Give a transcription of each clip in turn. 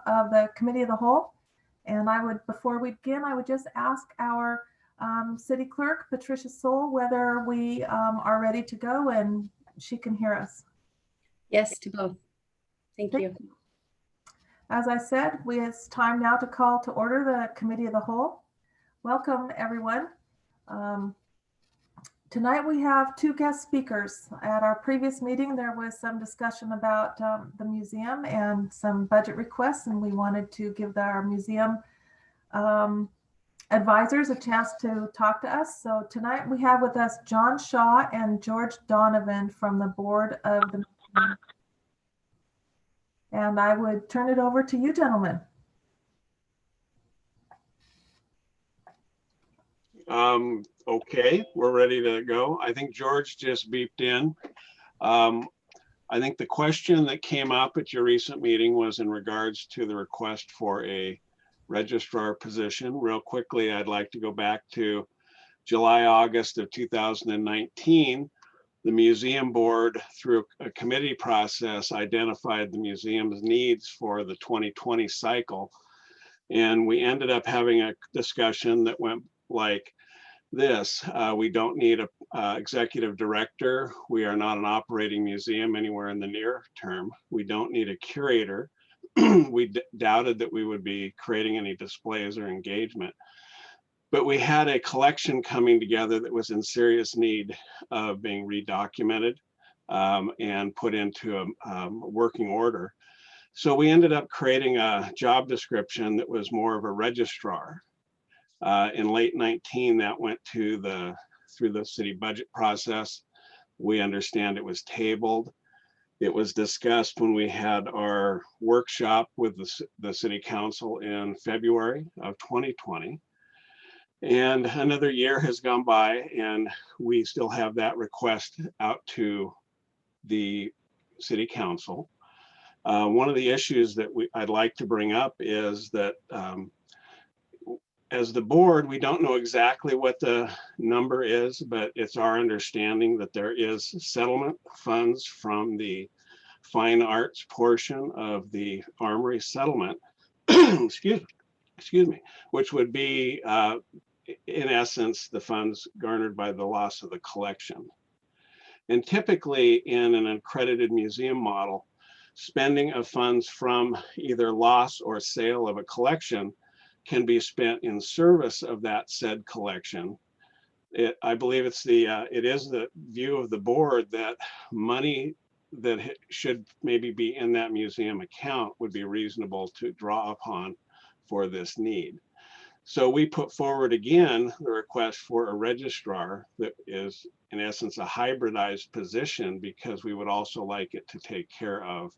of the Committee of the Whole. And before we begin, I would just ask our City Clerk, Patricia Soul, whether we are ready to go and she can hear us. Yes, to both. Thank you. As I said, it's time now to call to order the Committee of the Whole. Welcome, everyone. Tonight we have two guest speakers. At our previous meeting, there was some discussion about the museum and some budget requests, and we wanted to give our museum advisors a chance to talk to us. So tonight we have with us John Shaw and George Donovan from the board of the museum. And I would turn it over to you, gentlemen. Okay, we're ready to go. I think George just beeped in. I think the question that came up at your recent meeting was in regards to the request for a registrar position. Real quickly, I'd like to go back to July, August of 2019. The museum board, through a committee process, identified the museum's needs for the 2020 cycle. And we ended up having a discussion that went like this. We don't need a executive director. We are not an operating museum anywhere in the near term. We don't need a curator. We doubted that we would be creating any displays or engagement. But we had a collection coming together that was in serious need of being redocumented and put into a working order. So we ended up creating a job description that was more of a registrar. In late 19, that went to through the city budget process. We understand it was tabled. It was discussed when we had our workshop with the city council in February of 2020. And another year has gone by and we still have that request out to the city council. One of the issues that I'd like to bring up is that as the board, we don't know exactly what the number is, but it's our understanding that there is settlement funds from the fine arts portion of the Armory settlement, excuse me, which would be in essence, the funds garnered by the loss of the collection. And typically in an accredited museum model, spending of funds from either loss or sale of a collection can be spent in service of that said collection. I believe it is the view of the board that money that should maybe be in that museum account would be reasonable to draw upon for this need. So we put forward again the request for a registrar that is in essence a hybridized position, because we would also like it to take care of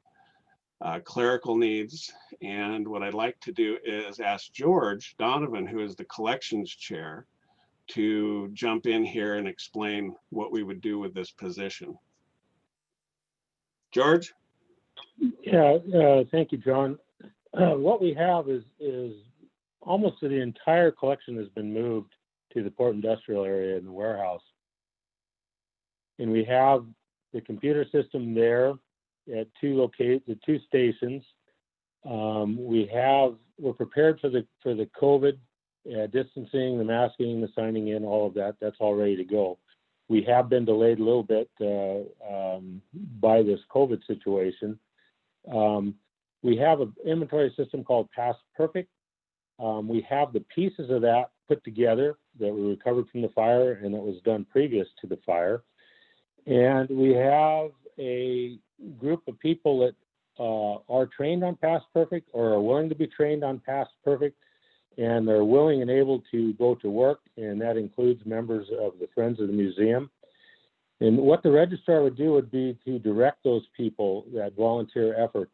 clerical needs. And what I'd like to do is ask George Donovan, who is the collections chair, to jump in here and explain what we would do with this position. George? Yeah, thank you, John. What we have is almost the entire collection has been moved to the Port Industrial area in the warehouse. And we have the computer system there at two stations. We're prepared for the COVID distancing, the masking, the signing in, all of that. That's all ready to go. We have been delayed a little bit by this COVID situation. We have an inventory system called Past Perfect. We have the pieces of that put together that we recovered from the fire and that was done previous to the fire. And we have a group of people that are trained on Past Perfect or are willing to be trained on Past Perfect, and they're willing and able to go to work, and that includes members of the Friends of the Museum. And what the registrar would do would be to direct those people, that volunteer effort.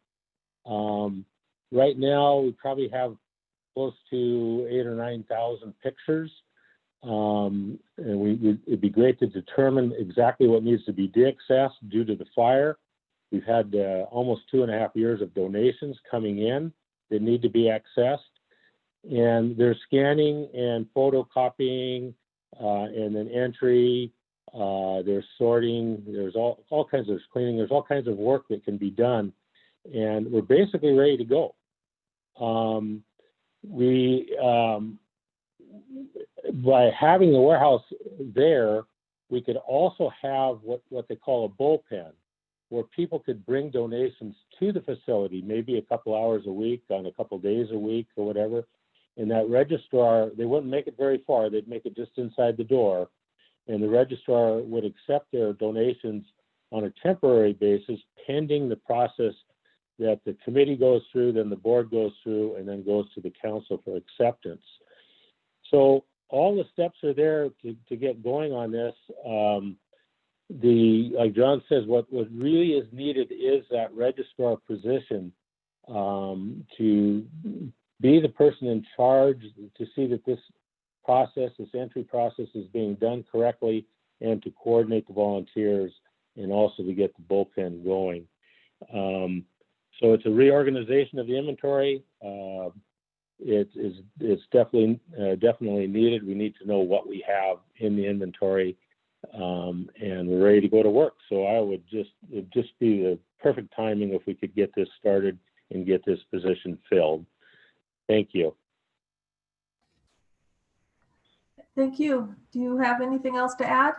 Right now, we probably have close to 8,000 or 9,000 pictures. And it'd be great to determine exactly what needs to be de-accessed due to the fire. We've had almost 2.5 years of donations coming in that need to be accessed. And there's scanning and photocopying and then entry. There's sorting. There's all kinds of cleaning. There's all kinds of work that can be done. And we're basically ready to go. We, by having the warehouse there, we could also have what they call a bullpen, where people could bring donations to the facility, maybe a couple hours a week, on a couple days a week or whatever. And that registrar, they wouldn't make it very far, they'd make it just inside the door. And the registrar would accept their donations on a temporary basis, pending the process that the committee goes through, then the board goes through, and then goes to the council for acceptance. So all the steps are there to get going on this. Like John says, what really is needed is that registrar position, to be the person in charge, to see that this process, this entry process, is being done correctly, and to coordinate the volunteers, and also to get the bullpen going. So it's a reorganization of the inventory. It's definitely needed. We need to know what we have in the inventory, and we're ready to go to work. So it'd just be the perfect timing if we could get this started and get this position filled. Thank you. Thank you. Do you have anything else to add,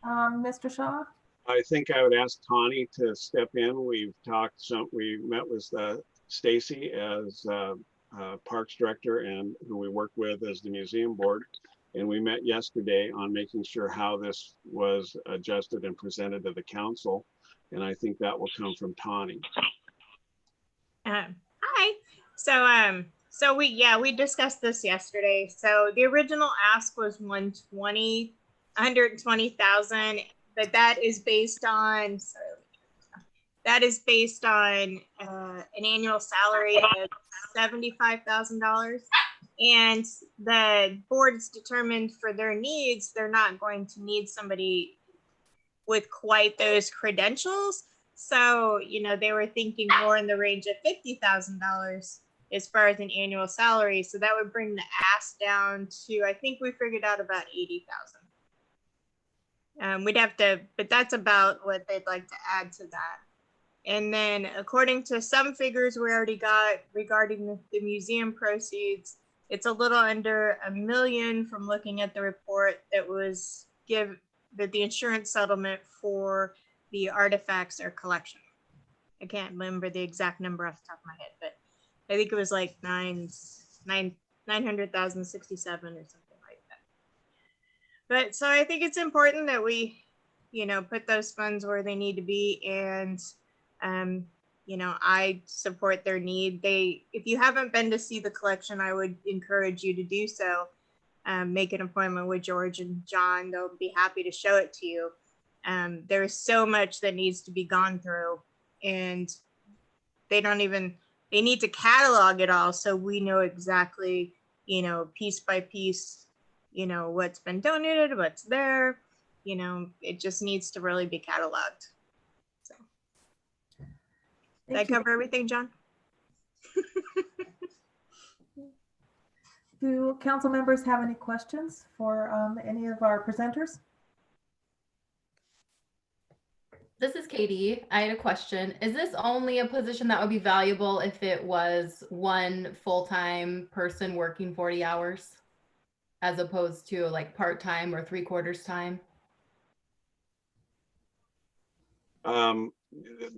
Mr. Shaw? I think I would ask Tawny to step in. We met with Stacy as Parks Director, and who we work with as the museum board. And we met yesterday on making sure how this was adjusted and presented to the council. And I think that will come from Tawny. Hi. So we discussed this yesterday. So the original ask was 120,000, but that is based on an annual salary of $75,000. And the board's determined for their needs, they're not going to need somebody with quite those credentials. So, they were thinking more in the range of $50,000 as far as an annual salary. So that would bring the ask down to, I think we figured out about 80,000. We'd have to, but that's about what they'd like to add to that. And then according to some figures we already got regarding the museum proceeds, it's a little under $1 million from looking at the report that was that the insurance settlement for the artifacts or collection. I can't remember the exact number off the top of my head, but I think it was like 900,067 or something like that. But so I think it's important that we, put those funds where they need to be. And, I support their need. If you haven't been to see the collection, I would encourage you to do so. Make an appointment with George and John. They'll be happy to show it to you. There's so much that needs to be gone through, and they need to catalog it all so we know exactly, piece by piece, what's been donated, what's there. It just needs to really be cataloged. So did I cover everything, John? Do council members have any questions for any of our presenters? This is Katie. I had a question. Is this only a position that would be valuable if it was one full-time person working 40 hours as opposed to like part-time or 3/4 time?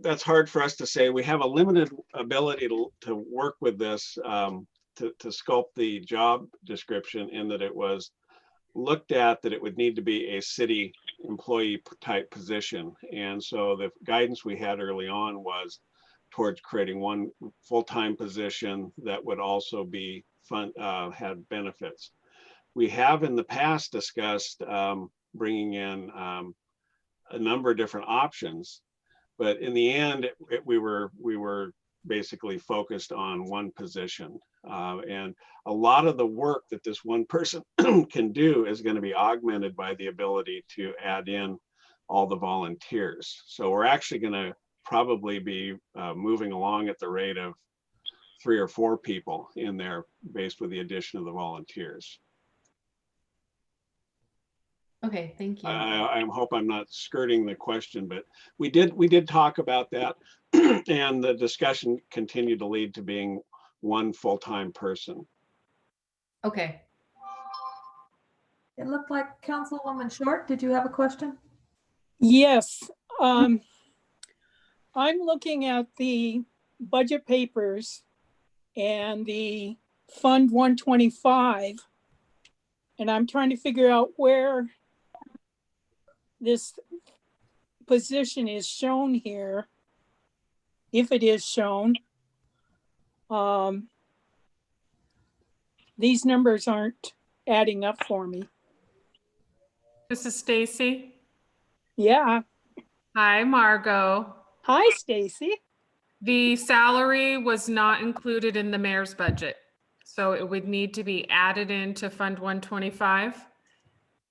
That's hard for us to say. We have a limited ability to work with this, to sculpt the job description, in that it was looked at that it would need to be a city employee type position. And so the guidance we had early on was towards creating one full-time position that would also be had benefits. We have in the past discussed bringing in a number of different options, but in the end, we were basically focused on one position. And a lot of the work that this one person can do is going to be augmented by the ability to add in all the volunteers. So we're actually going to probably be moving along at the rate of 3 or 4 people in there, based with the addition of the volunteers. Okay, thank you. I hope I'm not skirting the question, but we did talk about that, and the discussion continued to lead to being one full-time person. Okay. It looked like Councilwoman Short, did you have a question? Yes, I'm looking at the budget papers and the Fund 125, and I'm trying to figure out where this position is shown here, if it is shown. These numbers aren't adding up for me. This is Stacy. Yeah, Hi, Margot. hi, Stacy. The salary was not included in the mayor's budget, so it would need to be added into Fund 125,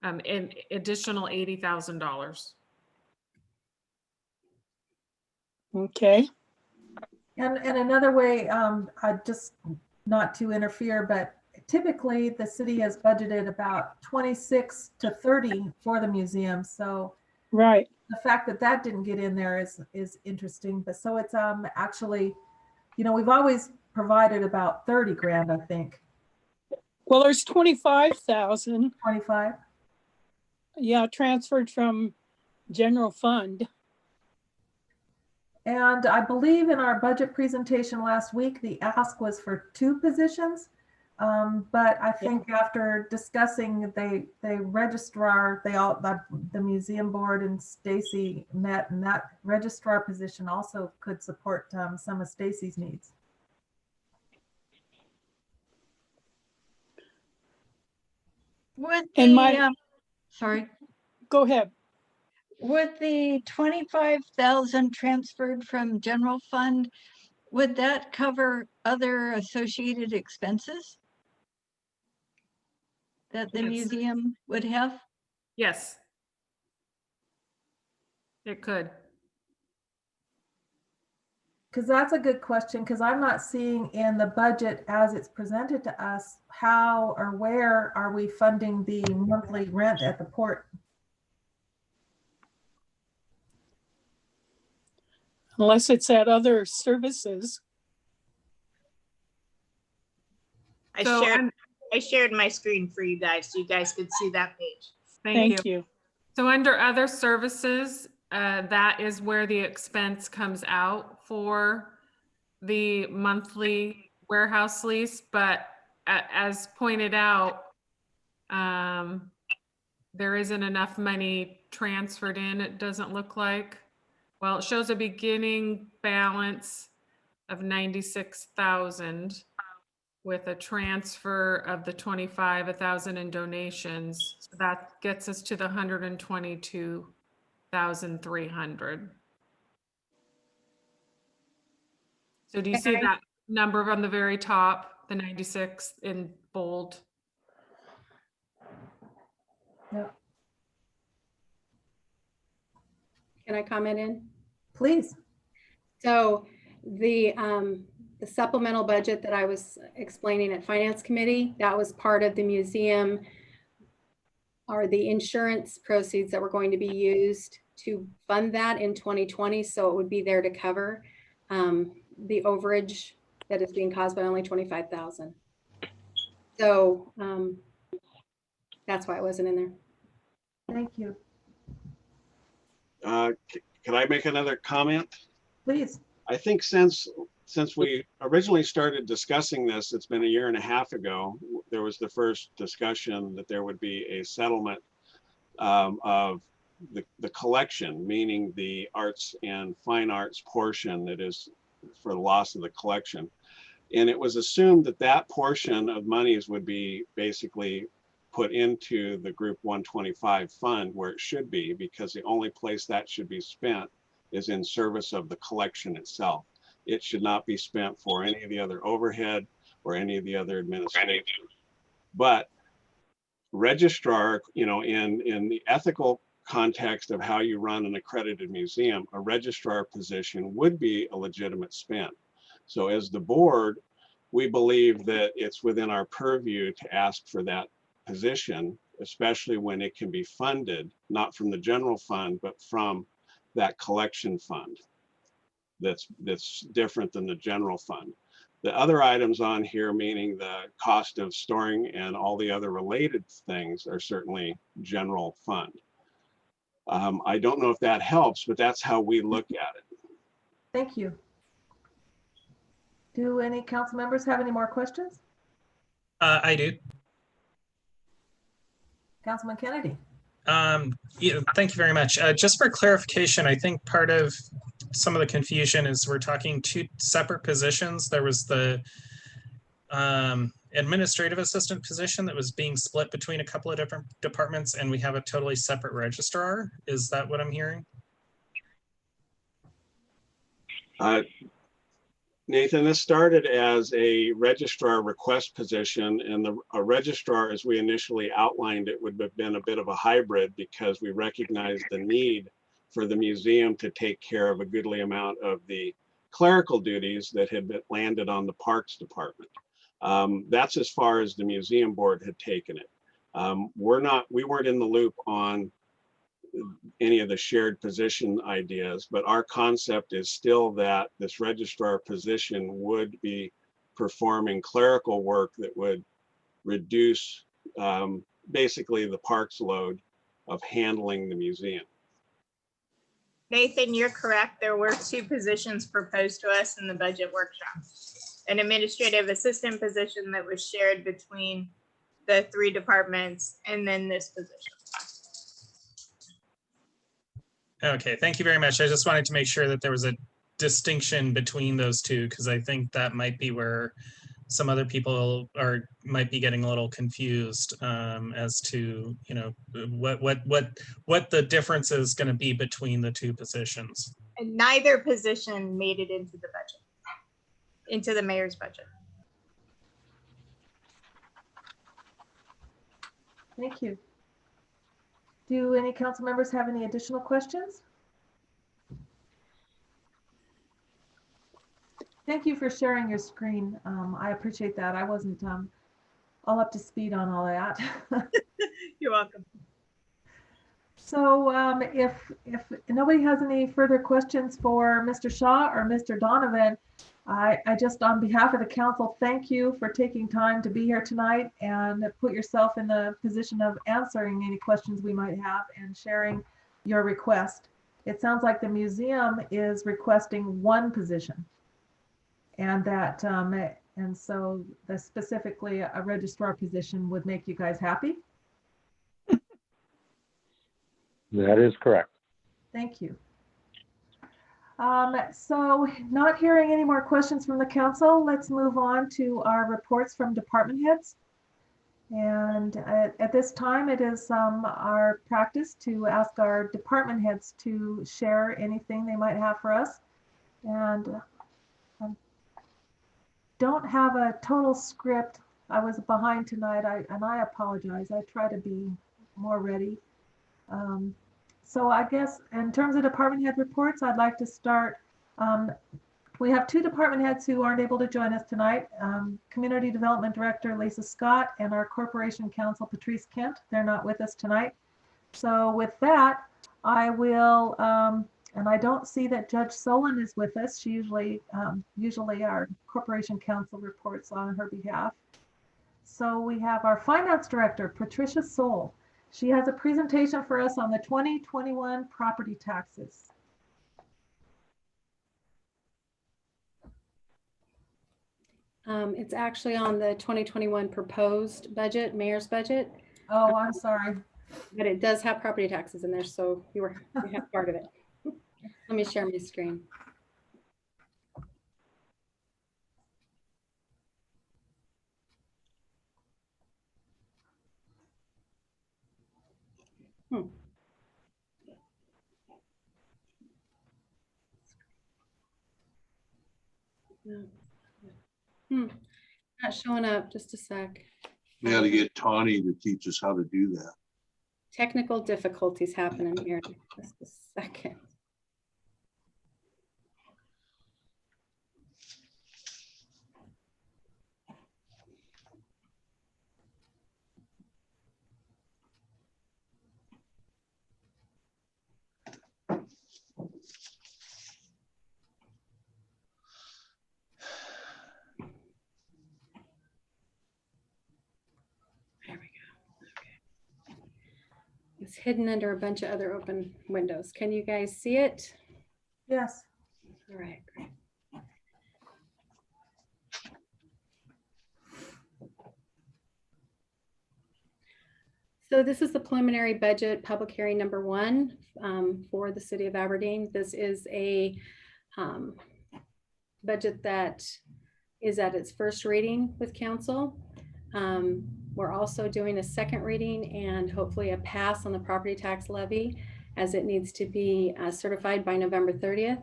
an additional $80,000. Okay, And another way, I just, not to interfere, but typically the city has budgeted about 26 to 30 for the museum. So right. the fact that that didn't get in there is interesting. But so it's actually, you know, we've always provided about 30 grand, I think. Well, there's 25,000, 25. yeah, transferred from general fund. And I believe in our budget presentation last week, the ask was for 2 positions. But I think after discussing, the registrar, the museum board and Stacy met, and that registrar position also could support some of Stacy's needs. Would And the, sorry, Go ahead. would the 25,000 transferred from general fund, would that cover other associated expenses that the Yes. museum would have? Yes. It could. Because that's a good question, because I'm not seeing in the budget as it's presented to us, how or where are we funding the monthly rent at the port? Unless it's at other services. So, I shared my screen for you guys, so you guys could see that page. thank you. You. So under other services, that is where the expense comes out for the monthly warehouse lease. But as pointed out, there isn't enough money transferred in, it doesn't look like. Well, it shows a beginning balance of 96,000 with a transfer of the 1,000 in donations. So that gets us to the 122,300. So do you see Okay. that number on the very top, the 96 in bold? Yep. Can I comment in? Please. So the supplemental budget that I was explaining at Finance Committee, that was part of the museum, or the insurance proceeds that were going to be used to fund that in 2020. So it would be there to cover the overage that is being caused by only 25,000. So that's why it wasn't in there. Thank you. Could I make another comment? Please. I think since we originally started discussing this, it's been 1.5 years ago, there was the first discussion that there would be a settlement of the collection, meaning the arts and fine arts portion that is for the loss of the collection. And it was assumed that that portion of monies would be basically put into the Group 125 fund where it should be, because the only place that should be spent is in service of the collection itself. It should not be spent for any of the other overhead or any of the other administration. But registrar, you know, in the ethical context of how you run an accredited museum, a registrar position would be a legitimate spend. So as the board, we believe that it's within our purview to ask for that position, especially when it can be funded, not from the general fund, but from that collection fund that's different than the general fund. The other items on here, meaning the cost of storing and all the other related things, are certainly general fund. I don't know if that helps, but that's how we look at it. Thank you. Do any council members have any more questions? I do. Councilman Kennedy. Yeah, thank you very much. Just for clarification, I think part of some of the confusion is we're talking two separate positions. There was the administrative assistant position that was being split between a couple of different departments, and we have a totally separate registrar. Is that what I'm hearing? Nathan, this started as a registrar request position, and a registrar, as we initially outlined it, would have been a bit of a hybrid because we recognized the need for the museum to take care of a goodly amount of the clerical duties that had been landed on the Parks Department. That's as far as the museum board had taken it. We weren't in the loop on any of the shared position ideas, but our concept is still that this registrar position would be performing clerical work that would reduce basically the parks load of handling the museum. Nathan, you're correct. There were two positions proposed to us in the budget workshop. An administrative assistant position that was shared between the three departments, and then this position. Okay, thank you very much. I just wanted to make sure that there was a distinction between those two, because I think that might be where some other people might be getting a little confused as to, you know, what the difference is going to be between the two positions. And neither position made it into the budget, into the mayor's budget. Thank you. Do any council members have any additional questions? Thank you for sharing your screen. I appreciate that. I wasn't all up to speed on all that. You're welcome. So if nobody has any further questions for Mr. Shaw or Mr. Donovan, I just, on behalf of the council, thank you for taking time to be here tonight and put yourself in the position of answering any questions we might have and sharing your request. It sounds like the museum is requesting one position, and that and so specifically a registrar position would make you guys happy. That is correct. Thank you. So not hearing any more questions from the council, let's move on to our reports from department heads. And at this time, it is our practice to ask our department heads to share anything they might have for us. And don't have a total script. I was behind tonight, and I apologize. I try to be more ready. So I guess in terms of department head reports, I'd like to start. We have two department heads who aren't able to join us tonight. Community Development Director Lisa Scott and our Corporation Counsel Patrice Kent. They're not with us tonight. So with that, I will, and I don't see that Judge Solon is with us. She usually our Corporation Counsel reports on her behalf. So we have our Finance Director, Patricia Soul. She has a presentation for us on the 2021 property taxes. It's actually on the 2021 proposed budget, mayor's budget. Oh, I'm sorry. But it does have property taxes in there, so you have part of it. Let me share my screen. Not showing up, just a sec. We got to get Tawny to teach us how to do that. Technical difficulties happening here. Just a second. hidden under a bunch of other open windows. Can you guys see it? Yes. All right, great. So this is the preliminary budget public hearing number 1 for the city of Aberdeen. This is a budget that is at its first reading with council. We're also doing a second reading and hopefully a pass on the property tax levy as it needs to be certified by November 30th.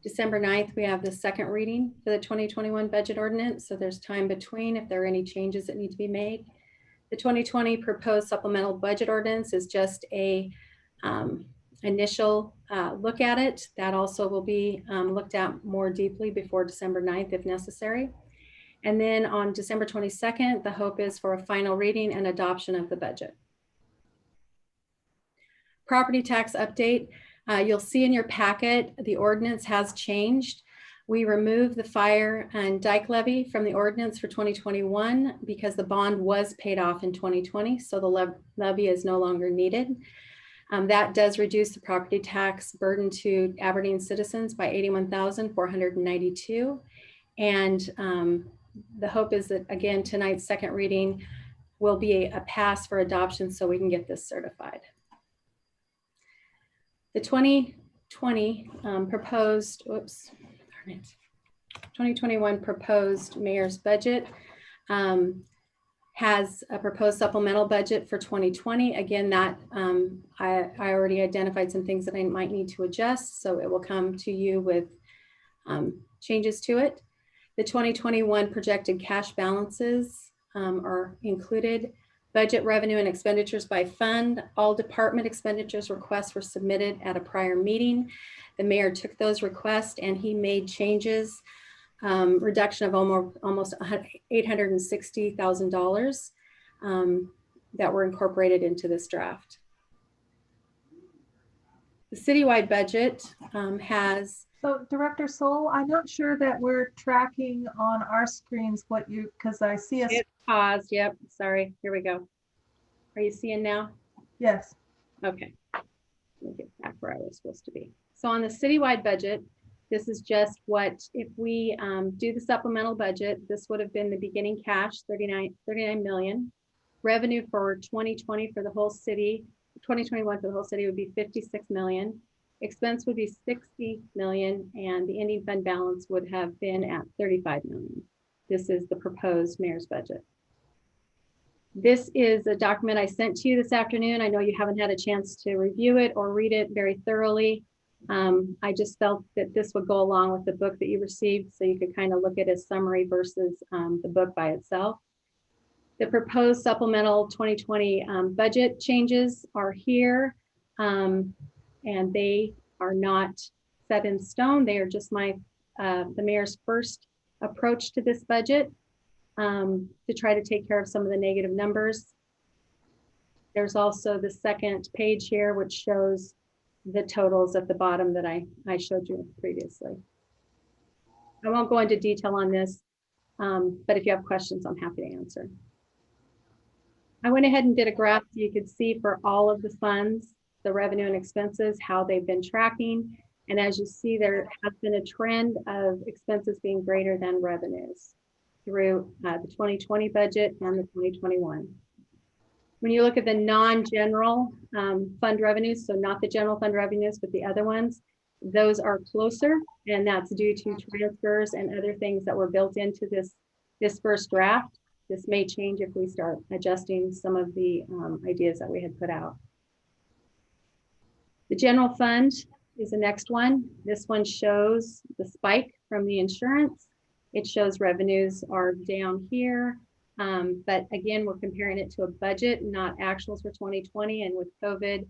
December 9th, we have the second reading for the 2021 budget ordinance. So there's time between if there are any changes that need to be made. The 2020 proposed supplemental budget ordinance is just a initial look at it. That also will be looked at more deeply before December 9th if necessary. And then on December 22nd, the hope is for a final reading and adoption of the budget. Property tax update. You'll see in your packet, the ordinance has changed. We removed the fire and dike levy from the ordinance for 2021 because the bond was paid off in 2020. So the levy is no longer needed. That does reduce the property tax burden to Aberdeen citizens by $81,492. And the hope is that, again, tonight's second reading will be a pass for adoption so we can get this certified. The 2020 proposed, 2021 proposed mayor's budget has a proposed supplemental budget for 2020. Again, that I already identified some things that I might need to adjust, so it will come to you with changes to it. The 2021 projected cash balances are included. Budget revenue and expenditures by fund. All department expenditures requests were submitted at a prior meeting. The mayor took those requests and he made changes, reduction of almost $860,000 that were incorporated into this draft. The citywide budget has. So Director Soul, I'm not sure that we're tracking on our screens what you, because I see us. It paused, yep, sorry, here we go. Are you seeing now? Yes. Okay, let me get back where I was supposed to be. So on the citywide budget, this is just what, if we do the supplemental budget, this would have been the beginning cash, 39 million. Revenue for 2020 for the whole city, 2021 for the whole city would be 56 million. Expense would be 60 million and the ending fund balance would have been at 35 million. This is the proposed mayor's budget. This is a document I sent to you this afternoon. I know you haven't had a chance to review it or read it very thoroughly. I just felt that this would go along with the book that you received so you could kind of look at a summary versus the book by itself. The proposed supplemental 2020 budget changes are here. And they are not set in stone. They are just the mayor's first approach to this budget to try to take care of some of the negative numbers. There's also the second page here, which shows the totals at the bottom that I showed you previously. I won't go into detail on this, but if you have questions, I'm happy to answer. I went ahead and did a graph so you could see for all of the funds, the revenue and expenses, how they've been tracking. And as you see, there has been a trend of expenses being greater than revenues through the 2020 budget and the 2021. When you look at the non-general fund revenues, so not the general fund revenues, but the other ones, those are closer, and that's due to transfers and other things that were built into this first draft. This may change if we start adjusting some of the ideas that we had put out. The general fund is the next one. This one shows the spike from the insurance. It shows revenues are down here. But again, we're comparing it to a budget, not actuals for 2020. And with COVID,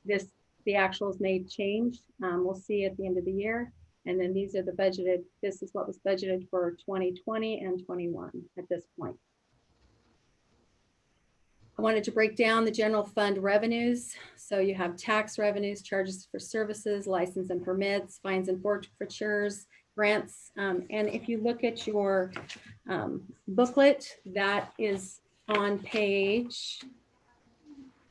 the actuals may change. We'll see at the end of the year. And then these are the budgeted, this is what was budgeted for 2020 and 21 at this point. I wanted to break down the general fund revenues. So you have tax revenues, charges for services, license and permits, fines and forfeitures, grants. And if you look at your booklet, that is on page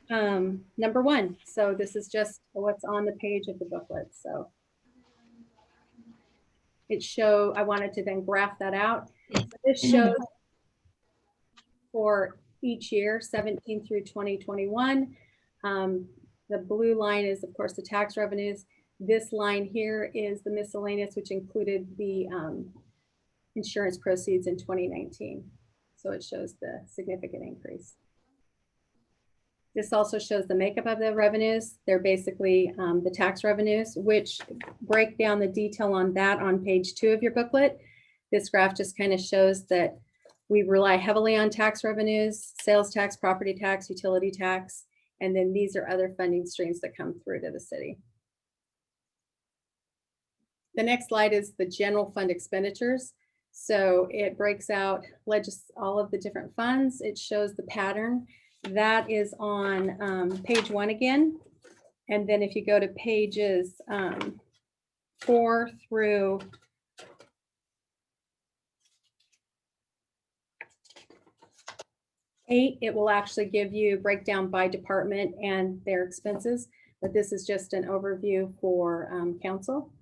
number one. So this is just what's on the page of the booklet. So I wanted to then graph that out. So this shows for each year, 17 through 2021. The blue line is, of course, the tax revenues. This line here is the miscellaneous, which included the insurance proceeds in 2019. So it shows the significant increase. This also shows the makeup of the revenues. They're basically the tax revenues, which break down the detail on that on page 2 of your booklet. This graph just kind of shows that we rely heavily on tax revenues, sales tax, property tax, utility tax, and then these are other funding streams that come through to the city. The next slide is the general fund expenditures. So it breaks out all of the different funds. It shows the pattern. That is on page 1 again. And then if you go to pages 4 through 8, it will actually give you a breakdown by department and their expenses. But this is just an overview for council.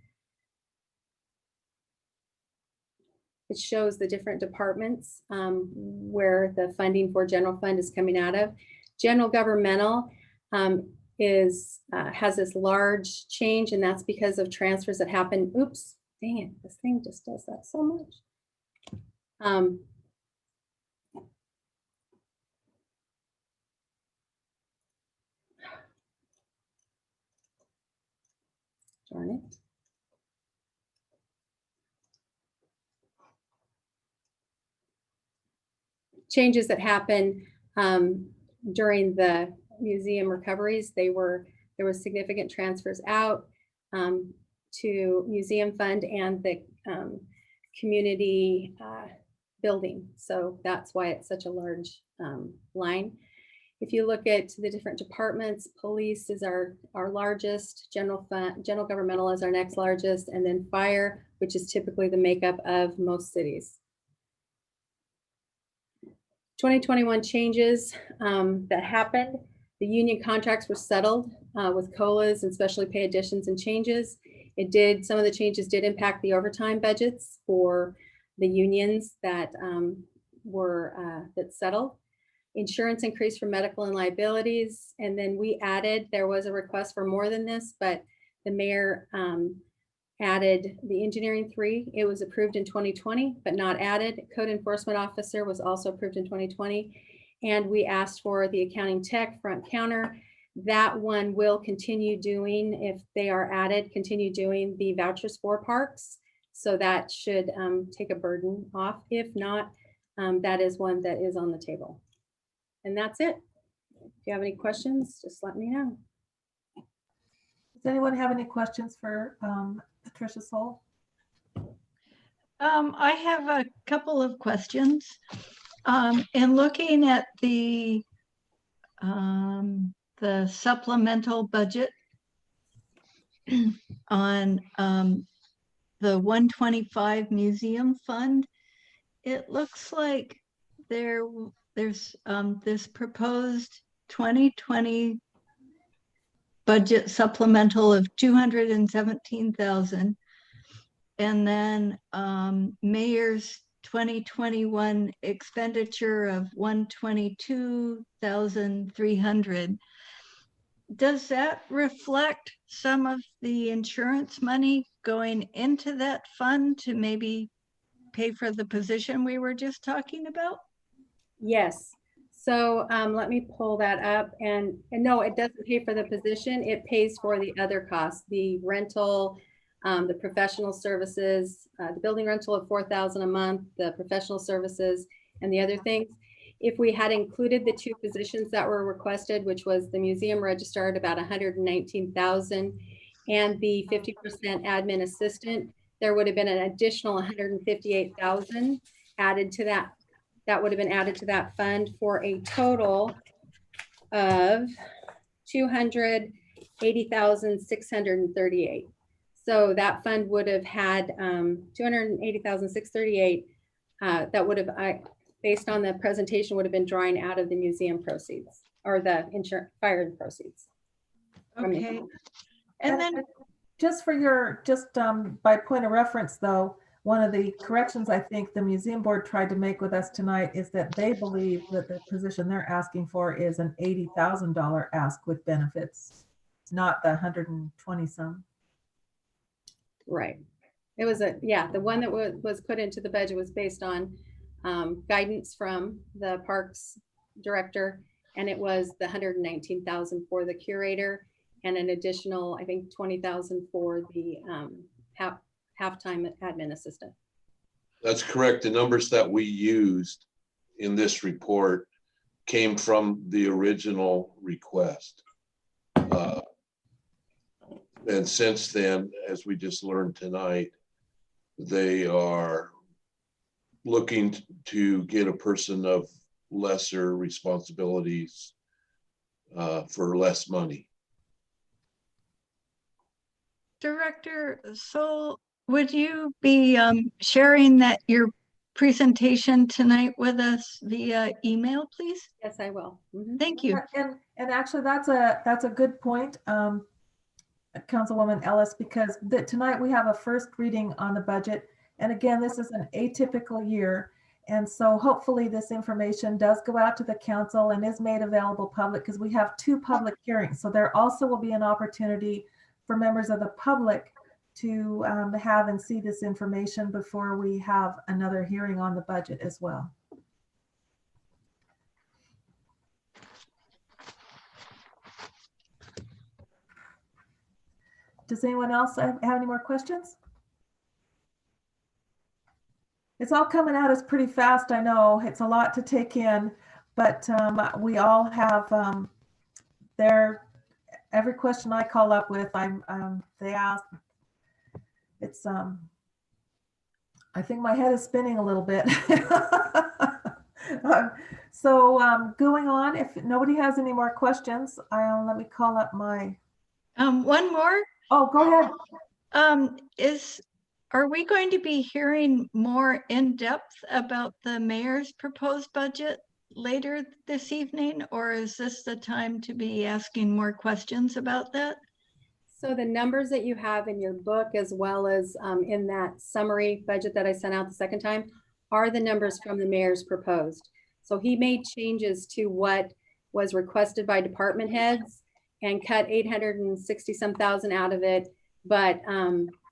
It shows the different departments where the funding for general fund is coming out of. General governmental has this large change, and that's because of transfers that happen. Oops, dang it, this thing just does that so much. Darn it. Changes that happen during the museum recoveries, there was significant transfers out to museum fund and the community building. So that's why it's such a large line. If you look at the different departments, police is our largest, general governmental is our next largest, and then fire, which is typically the makeup of most cities. 2021 changes that happened. The union contracts were settled with COLAs and specialty pay additions and changes. Some of the changes did impact the overtime budgets for the unions that settled. Insurance increased for medical and liabilities. And then there was a request for more than this, but the mayor added the engineering 3. It was approved in 2020, but not added. Code enforcement officer was also approved in 2020. And we asked for the accounting tech front counter. That one will continue doing, if they are added, continue doing the vouchers for parks. So that should take a burden off. If not, that is one that is on the table. And that's it. If you have any questions, just let me know. Does anyone have any questions for Patricia Soul? I have a couple of questions. In looking at the supplemental budget on the 125 museum fund, it looks like there's this proposed 2020 budget supplemental of 217,000, and then mayor's 2021 expenditure of 122,300. Does that reflect some of the insurance money going into that fund to maybe pay for the position we were just talking about? Yes. So let me pull that up. And no, it doesn't pay for the position. It pays for the other costs, the rental, the professional services, the building rental of $4,000 a month, the professional services, and the other things. If we had included the 2 positions that were requested, which was the museum registrar at about 119,000 and the 50% admin assistant, there would have been an additional 158,000 added to that. That would have been added to that fund for a total of 280,638. So that fund would have had 280,638. That would have based on the presentation, would have been drawing out of the museum proceeds or the insurance fire proceeds. Okay. And then, Just for your, by point of reference though, one of the corrections I think the museum board tried to make with us tonight is that they believe that the position they're asking for is an $80,000 ask with benefits, not the 120 some. Right. It was the one that was put into the budget was based on guidance from the parks director, and it was the 119,000 for the curator and an additional, I think, 20,000 for the half-time admin assistant. That's correct. The numbers that we used in this report came from the original request. And since then, as we just learned tonight, they are looking to get a person of lesser responsibilities for less money. Director, so would you be sharing that your presentation tonight with us via email, please? Yes, I will. Thank you. And actually that's a good point, Councilwoman Ellis, because tonight we have a first reading on the budget. And again, this is an atypical year. And so hopefully this information does go out to the council and is made available public, because we have 2 public hearings. So there also will be an opportunity for members of the public to have and see this information before we have another hearing on the budget as well. Does anyone else have any more questions? It's all coming at us pretty fast. I know it's a lot to take in, but we all have every question I call up with, they ask. It's I think my head is spinning a little bit. So going on, if nobody has any more questions, let me call up my. One more. Oh, go ahead. Are we going to be hearing more in depth about the mayor's proposed budget later this evening, or is this the time to be asking more questions about that? So the numbers that you have in your book, as well as in that summary budget that I sent out the second time, are the numbers from the mayor's proposed. So he made changes to what was requested by department heads and cut 860 some thousand out of it. But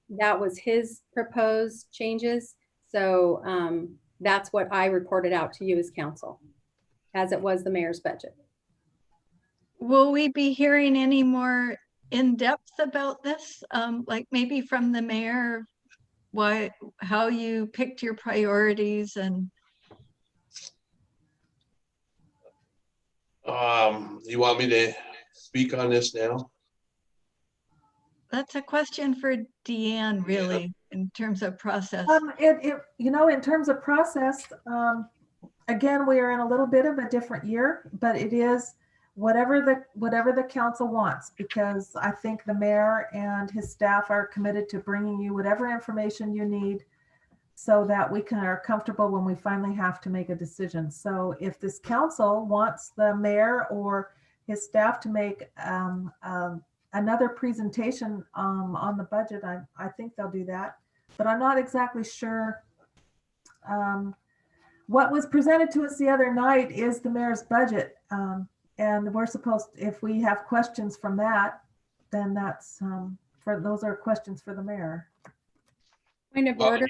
that was his proposed changes. So that's what I reported out to you as council, as it was the mayor's budget. Will we be hearing any more in depth about this? Like maybe from the mayor, how you picked your priorities and. You want me to speak on this now? That's a question for Deanne, really, in terms of process. In terms of process, again, we are in a little bit of a different year, but it is whatever the council wants, because I think the mayor and his staff are committed to bringing you whatever information you need so that we are comfortable when we finally have to make a decision. So if this council wants the mayor or his staff to make another presentation on the budget, I think they'll do that, but I'm not exactly sure. What was presented to us the other night is the mayor's budget. And we're supposed, if we have questions from that, then that's those are questions for the mayor. Point of order.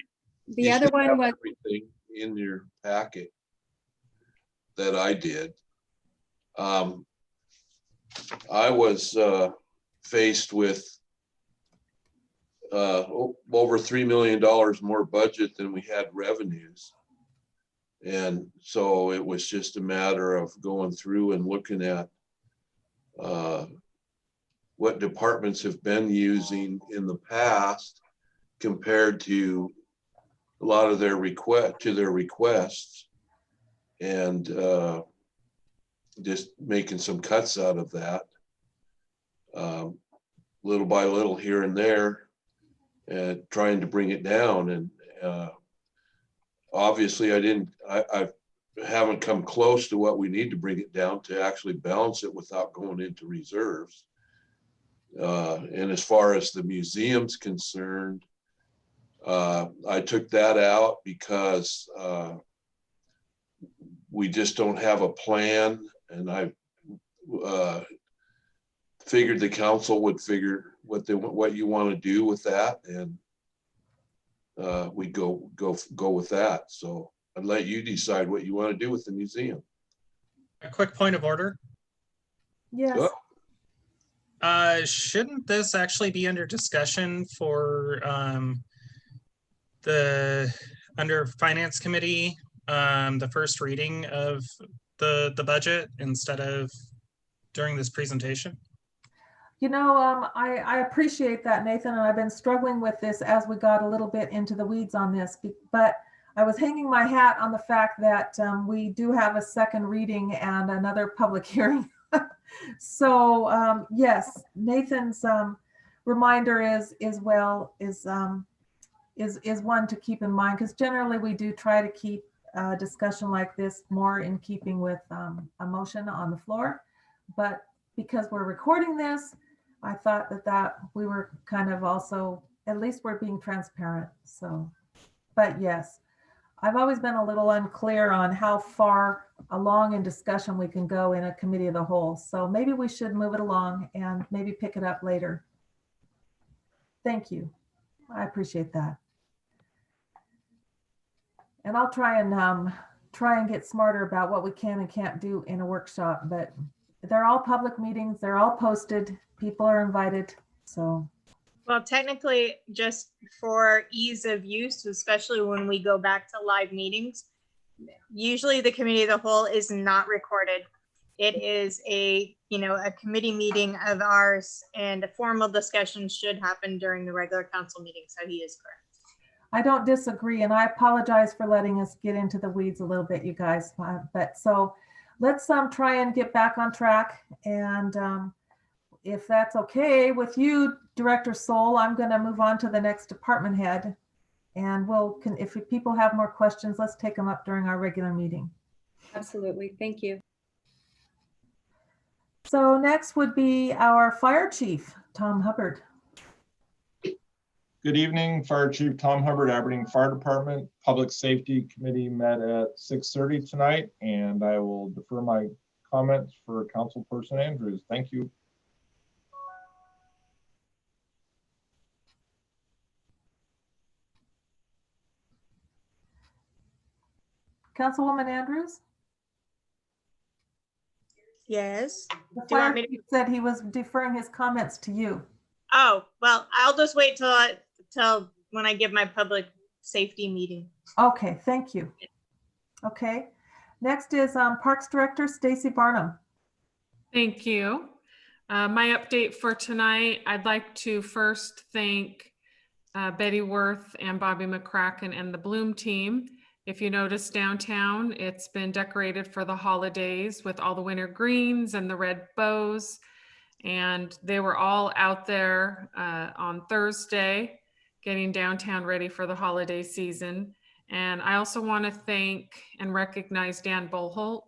The other one was everything in your packet that I did. I was faced with over $3 million more budget than we had revenues. And so it was just a matter of going through and looking at what departments have been using in the past compared to a lot of their requests, and just making some cuts out of that, little by little here and there, and trying to bring it down. And obviously I haven't come close to what we need to bring it down to actually balance it without going into reserves. And as far as the museum's concerned, I took that out because we just don't have a plan, and I figured the council would figure what you want to do with that, and we go with that. So I'd let you decide what you want to do with the museum. A quick point of order. Yes. Shouldn't this actually be under discussion for under Finance Committee, the first reading of the budget instead of during this presentation? You know, I appreciate that, Nathan, and I've been struggling with this as we got a little bit into the weeds on this, but I was hanging my hat on the fact that we do have a second reading and another public hearing. So yes, Nathan's reminder is one to keep in mind, because generally we do try to keep a discussion like this more in keeping with a motion on the floor. But because we're recording this, I thought that we were kind of also, at least we're being transparent. So, but yes, I've always been a little unclear on how far along in discussion we can go in a committee of the whole. So maybe we should move it along and maybe pick it up later. Thank you. I appreciate that. And I'll try and get smarter about what we can and can't do in a workshop, but they're all public meetings. They're all posted. People are invited. So. Well, technically, just for ease of use, especially when we go back to live meetings, usually the committee of the whole is not recorded. It is a committee meeting of ours, and a formal discussion should happen during the regular council meeting. So he is correct. I don't disagree, and I apologize for letting us get into the weeds a little bit, you guys. But so let's try and get back on track, and if that's okay with you, Director Soul, I'm going to move on to the next department head, and if people have more questions, let's take them up during our regular meeting. Absolutely. Thank you. So next would be our Fire Chief, Tom Hubbard. Good evening, Fire Chief Tom Hubbard, Aberdeen Fire Department. Public Safety Committee met at 6:30 tonight, and I will defer my comments for Councilperson Andrews. Thank you. Councilwoman Andrews? Yes. The Do you want fire me to? chief said he was deferring his comments to you. Oh, well, I'll just wait till when I give my public safety meeting. Okay, thank you. Okay, next is Parks Director Stacy Barnum. Thank you. My update for tonight, I'd like to first thank Betty Worth and Bobby McCracken and the Bloom team. If you notice downtown, it's been decorated for the holidays with all the winter greens and the red bows. And they were all out there on Thursday getting downtown ready for the holiday season. And I also want to thank and recognize Dan Bullholt.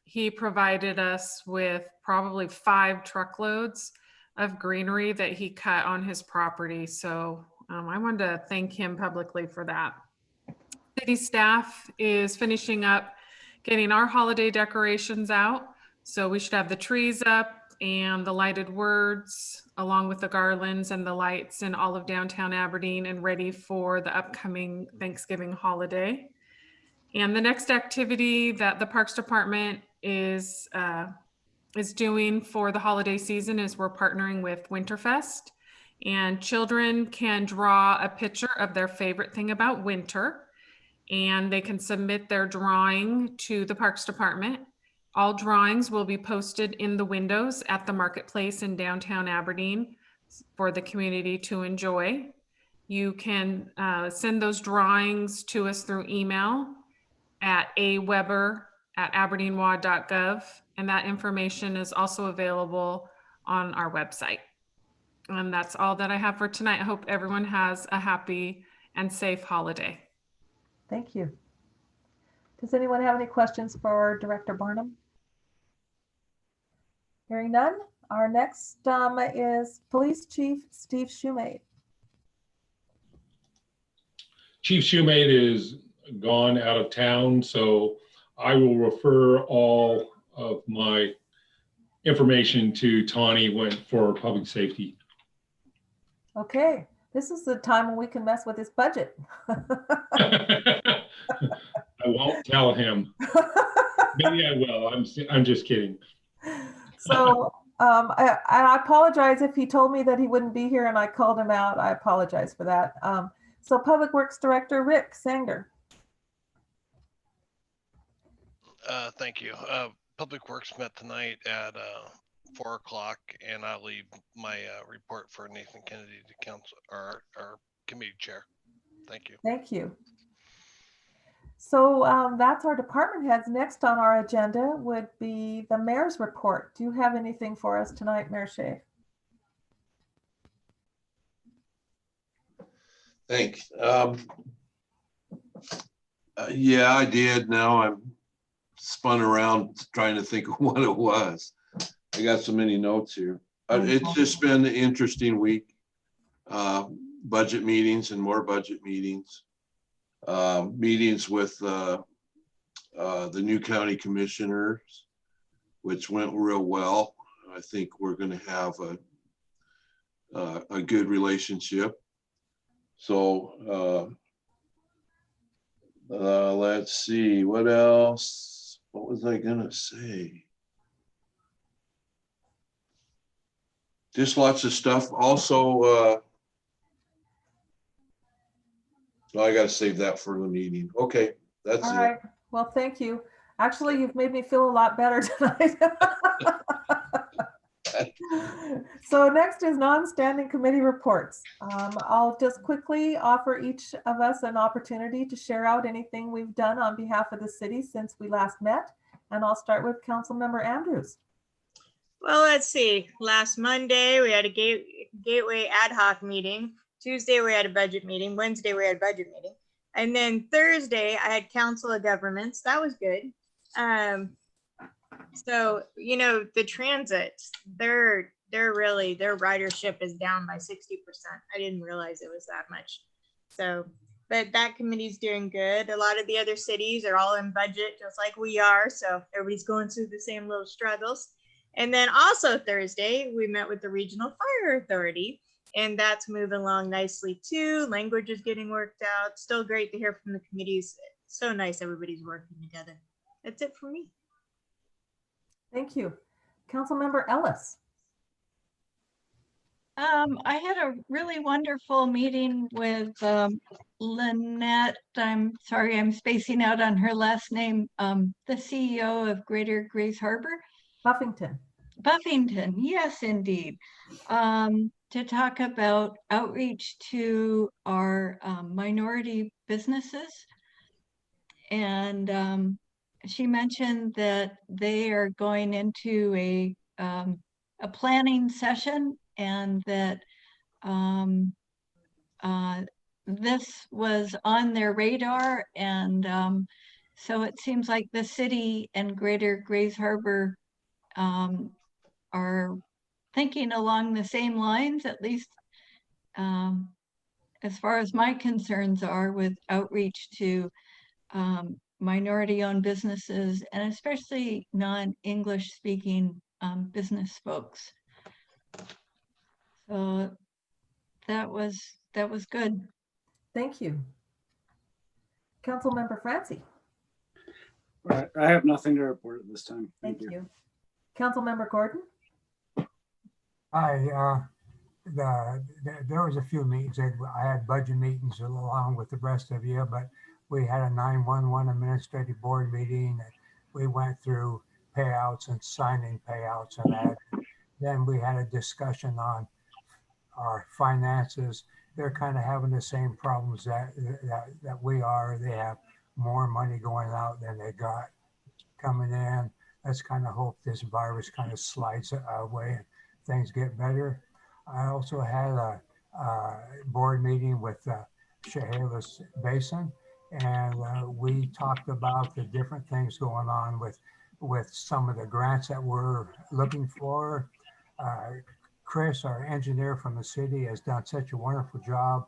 He provided us with probably 5 truckloads of greenery that he cut on his property. So I wanted to thank him publicly for that. City staff is finishing up getting our holiday decorations out. So we should have the trees up and the lighted words along with the garlands and the lights in all of downtown Aberdeen and ready for the upcoming Thanksgiving holiday. And the next activity that the Parks Department is doing for the holiday season is we're partnering with Winterfest, and children can draw a picture of their favorite thing about winter, and they can submit their drawing to the Parks Department. All drawings will be posted in the windows at the marketplace in downtown Aberdeen for the community to enjoy. You can send those drawings to us through email at aweber@aberdeenwa.gov, and that information is also available on our website. And that's all that I have for tonight. I hope everyone has a happy and safe holiday. Thank you. Does anyone have any questions for Director Barnum? Hearing none, our next is Police Chief Steve Shumate. Chief Shumate is gone out of town, so I will refer all of my information to Tawny for public safety. Okay, this is the time when we can mess with his budget. I won't tell him. Maybe I will. I'm just kidding. So I apologize if he told me that he wouldn't be here and I called him out. I apologize for that. So Public Works Director Rick Sanger. Thank you. Public Works met tonight at 4 o'clock, and I'll leave my report for Nathan Kennedy to council, our committee chair. Thank you. Thank you. So that's our department heads. Next on our agenda would be the mayor's report. Do you have anything for us tonight, Mayor Shea? Thanks. Yeah, I did. Now I'm spun around trying to think of what it was. I got so many notes here. It's just been an interesting week. Budget meetings and more budget meetings. Meetings with the new county commissioners, which went real well. I think we're going to have a good relationship. So let's see, what else? What was I gonna say? Just lots of stuff. Also, no, I gotta save that for the meeting. Okay, that's All it. right. Well, thank you. Actually, you've made me feel a lot better tonight. So next is non-standing committee reports. I'll just quickly offer each of us an opportunity to share out anything we've done on behalf of the city since we last met. And I'll start with Councilmember Andrews. Well, let's see. Last Monday, we had a Gateway ad hoc meeting. Tuesday, we had a budget meeting. Wednesday, we had a budget meeting. And then Thursday, I had Council of Governments. That was good. So, you know, the transits, their ridership is down by 60%. I didn't realize it was that much. So, but that committee's doing good. A lot of the other cities are all in budget, just like we are. So everybody's going through the same little struggles. And then also Thursday, we met with the Regional Fire Authority, and that's moving along nicely too. Language is getting worked out. Still great to hear from the committees. It's so nice everybody's working together. That's it for me. Thank you. Councilmember Ellis. I had a really wonderful meeting with Lynette. I'm sorry, I'm spacing out on her last name. The CEO of Greater Grays Harbor. Buffington. Buffington, yes, indeed. To talk about outreach to our minority businesses. And she mentioned that they are going into a planning session, and that this was on their radar. And so it seems like the city and Greater Grays Harbor are thinking along the same lines, at least as far as my concerns are with outreach to minority-owned businesses, and especially non-English speaking business folks. So that was good. Thank you. Councilmember Francie. Right. I have nothing to report at this time. Thank you. Councilmember Gordon. Hi. There was a few meetings. I had budget meetings along with the rest of you, but we had a 911 administrative board meeting that we went through payouts and signing payouts and that. Then we had a discussion on our finances. They're kind of having the same problems that we are. They have more money going out than they got coming in. Let's kind of hope this virus kind of slides away and things get better. I also had a board meeting with Chehalis Basin, And we talked about the different things going on with some of the grants that we're looking for. Chris, our engineer from the city, has done such a wonderful job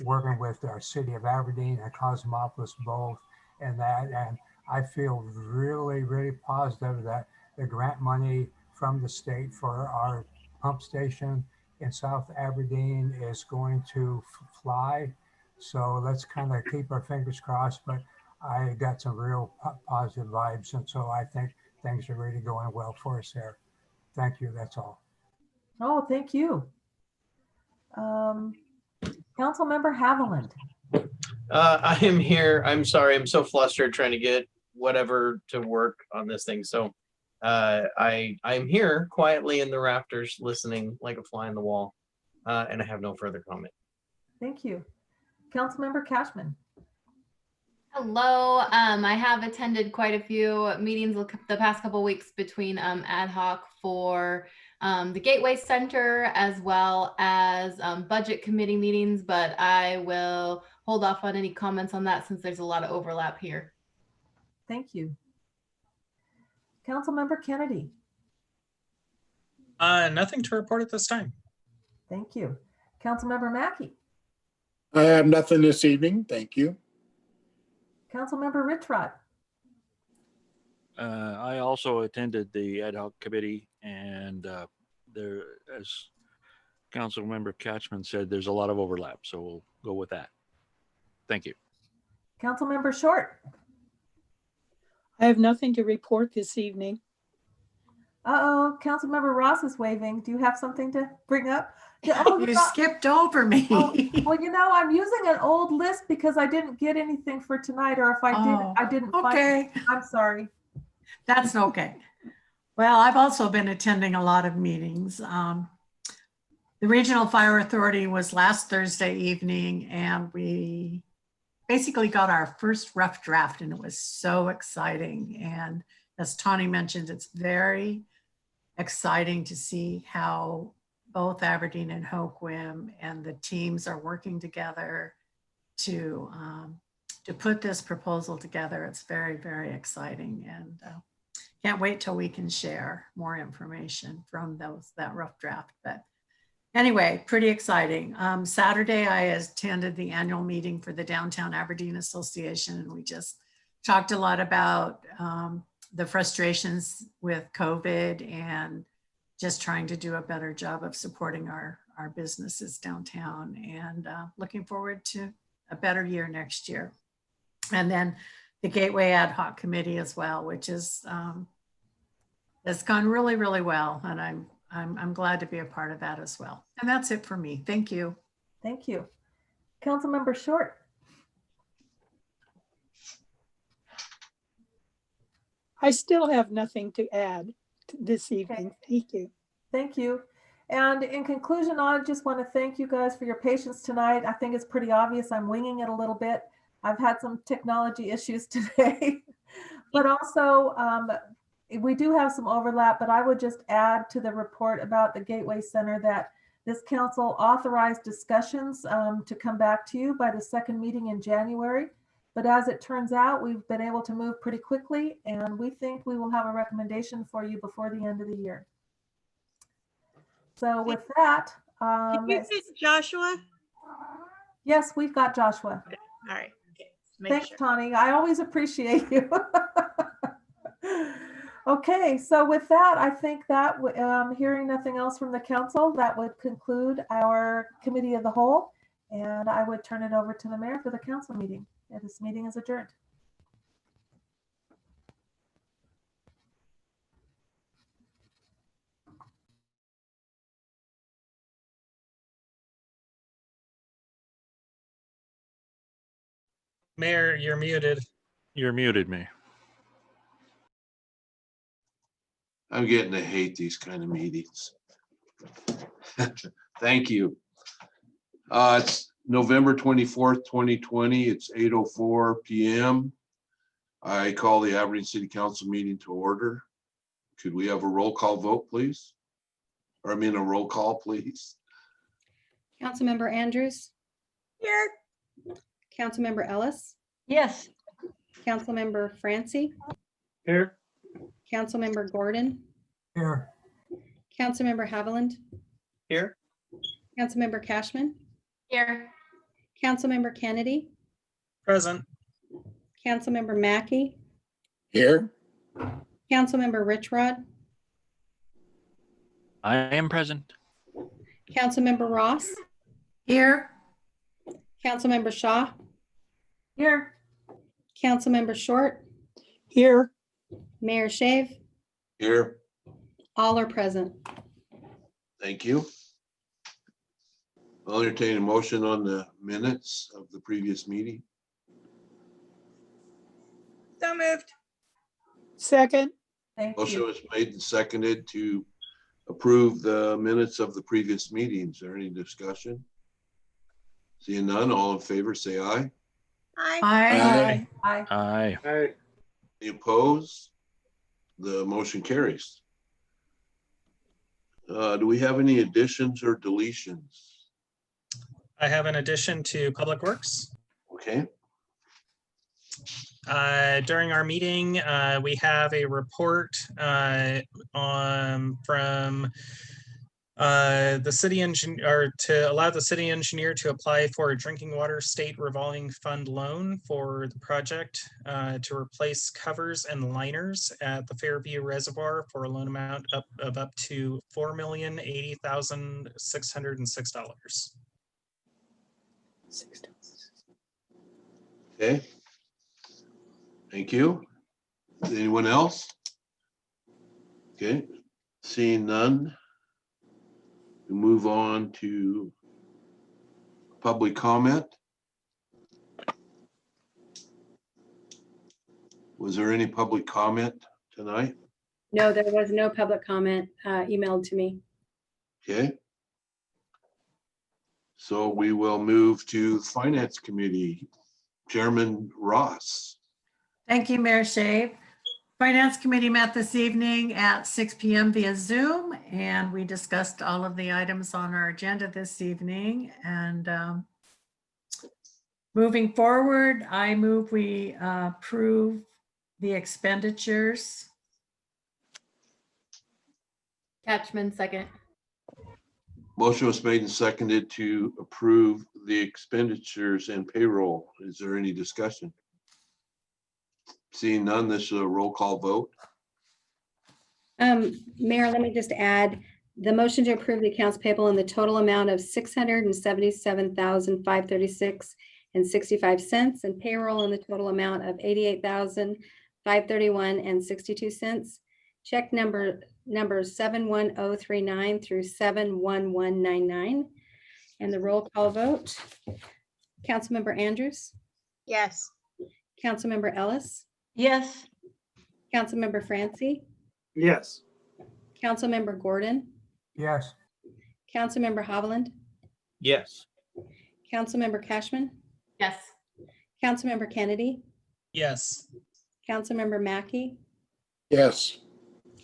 working with our city of Aberdeen and Cosmopolis both, and I feel really, really positive that the grant money from the state for our pump station in South Aberdeen is going to fly. So let's kind of keep our fingers crossed, but I got some real positive vibes. And so I think things are really going well for us there. Thank you. That's all. Oh, thank you. Councilmember Haviland. I am here. I'm sorry. I'm so flustered trying to get whatever to work on this thing. So I'm here quietly in the rafters listening like a fly on the wall. And I have no further comment. Thank you. Councilmember Cashman. Hello. I have attended quite a few meetings the past couple weeks between ad hoc for the Gateway Center as well as budget committee meetings, but I will hold off on any comments on that since there's a lot of overlap here. Thank you. Councilmember Kennedy. Nothing to report at this time. Thank you. Councilmember Mackey. I have nothing this evening. Thank you. Councilmember Richrod. I also attended the ad hoc committee, and there, as Councilmember Catchman said, there's a lot of overlap, so we'll go with that. Thank you. Councilmember Short. I have nothing to report this evening. Uh-oh, Councilmember Ross is waving. Do you have something to bring up? You skipped over me. Well, you know, I'm using an old list because I didn't get anything for tonight, or if I did, I didn't find it. I'm sorry. That's okay. Well, I've also been attending a lot of meetings. The Regional Fire Authority was last Thursday evening, and we basically got our first rough draft, and it was so exciting. And as Tawny mentioned, it's very exciting to see how both Aberdeen and Hoquiam and the teams are working together to put this proposal together. It's very, very exciting, and can't wait till we can share more information from that rough draft. But anyway, pretty exciting. Saturday, I attended the annual meeting for the Downtown Aberdeen Association, and we just talked a lot about the frustrations with COVID and just trying to do a better job of supporting our businesses downtown, and looking forward to a better year next year. And then the Gateway Ad Hoc Committee as well, which is has gone really, really well. And I'm glad to be a part of that as well. And that's it for me. Thank you. Thank you. Councilmember Short. I still have nothing to add this evening. Thank you. Thank you. And in conclusion, I just want to thank you guys for your patience tonight. I think it's pretty obvious I'm winging it a little bit. I've had some technology issues today, but also we do have some overlap, but I would just add to the report about the Gateway Center that this council authorized discussions to come back to you by the second meeting in January. But as it turns out, we've been able to move pretty quickly, and we think we will have a recommendation for you before the end of the year. So with that, Can you get Joshua? Yes, we've got Joshua. Okay. All right. Okay. Thanks, Tawny. I always appreciate you. Okay, so with that, I think that hearing nothing else from the council, that would conclude our committee of the whole, and I would turn it over to the mayor for the council meeting. And this meeting is adjourned. Mayor, you're muted. You're muted, Mayor. I'm getting to hate these kind of meetings. Thank you. It's November 24th, 2020. It's 8:04 p.m. I call the Aberdeen City Council meeting to order. Could we have a roll call vote, please? Or I mean a roll call, please. Councilmember Andrews. Here. Councilmember Ellis. Yes. Councilmember Francie, Here. Councilmember Gordon, Here. Councilmember Haviland, Here. Councilmember Cashman, Here. Councilmember Kennedy, Present. Councilmember Mackey, Here. Councilmember Richrod, I am present. Councilmember Ross, Here. Councilmember Shaw, Here. Councilmember Short, Here. Mayor Shave, Here, all are present. thank you. I'll entertain a motion on the minutes of the previous meeting. So moved. Second. Thank Motion you. was made and seconded to approve the minutes of the previous meetings. Is there any discussion? Seeing none, all in favor, say aye. Aye. Aye. Aye. Aye. Aye. Any opposed? The motion carries. Do we have any additions or deletions? I have an addition to Public Works. Okay, During our meeting, we have a report from the city engineer, or to allow the city engineer to apply for a drinking water state revolving fund loan for the project to replace covers and liners at the Fairview Reservoir for a loan amount of up to $4,080,606. okay. Thank you. Anyone else? Okay, seeing none. We move on to public comment. Was there any public comment tonight? No, there was no public comment emailed to me. Okay. So we will move to Finance Committee. Chairman Ross. Thank you, Mayor Shave. Finance Committee met this evening at 6 p.m. via Zoom, and we discussed all of the items on our agenda this evening. And moving forward, I move we approve the expenditures. Catchman, second. Motion was made and seconded to approve the expenditures and payroll. Is there any discussion? Seeing none, this is a roll call vote. Mayor, let me just add, the motion to approve the accounts payable in the total amount of $677,536.65 and payroll in the total amount of $88,531.62. Check numbers 71039 through 71199. And the roll call vote. Councilmember Andrews, Yes. Councilmember Ellis, Yes. Councilmember Francie, Yes. Councilmember Gordon, Yes. Councilmember Haviland, Yes. Councilmember Cashman, Yes. Councilmember Kennedy, Yes. Councilmember Mackey, Yes.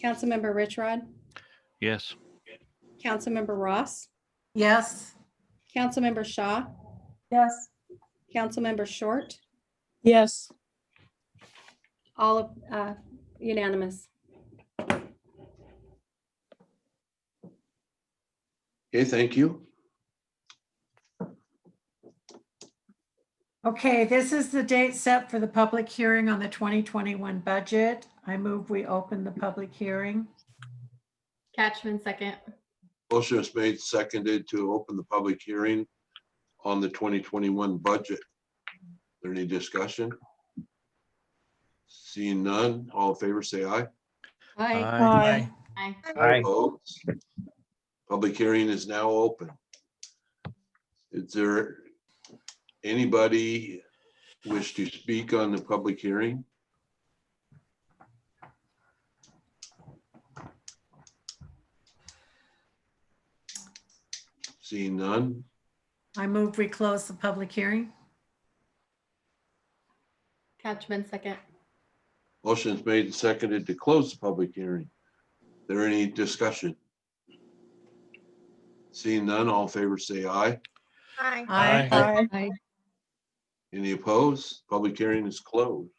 Councilmember Richrod, Yes. Councilmember Ross, Yes. Councilmember Shaw, Yes. Councilmember Short, Yes. all unanimous. Okay, thank you. Okay, this is the date set for the public hearing on the 2021 budget. I move we open the public hearing. Catchman, second. Motion is made, seconded to open the public hearing on the 2021 budget. Is there any discussion? Seeing none, all in favor, say aye. Aye. Aye. Aye. Aye. Opposed? Public hearing is now open. Is there anybody wish to speak on the public hearing? Seeing none, I move we close the public hearing. Catchman, second. motion is made and seconded to close the public hearing. Is there any discussion? Seeing none, all in favor say aye. Aye. Aye. Aye. Any opposed? Public hearing is closed.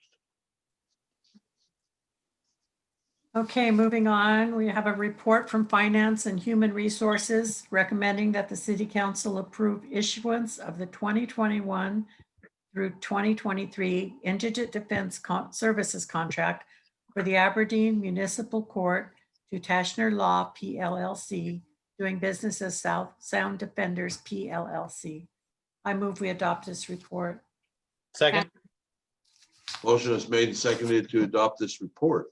Okay, moving on, we have a report from Finance and Human Resources recommending that the City Council approve issuance of the 2021 through 2023 Indigent Defense Services Contract for the Aberdeen Municipal Court to Tashner Law PLLC, doing business as South Sound Defenders PLLC. I move we adopt this report. Second. Motion is made and seconded to adopt this report.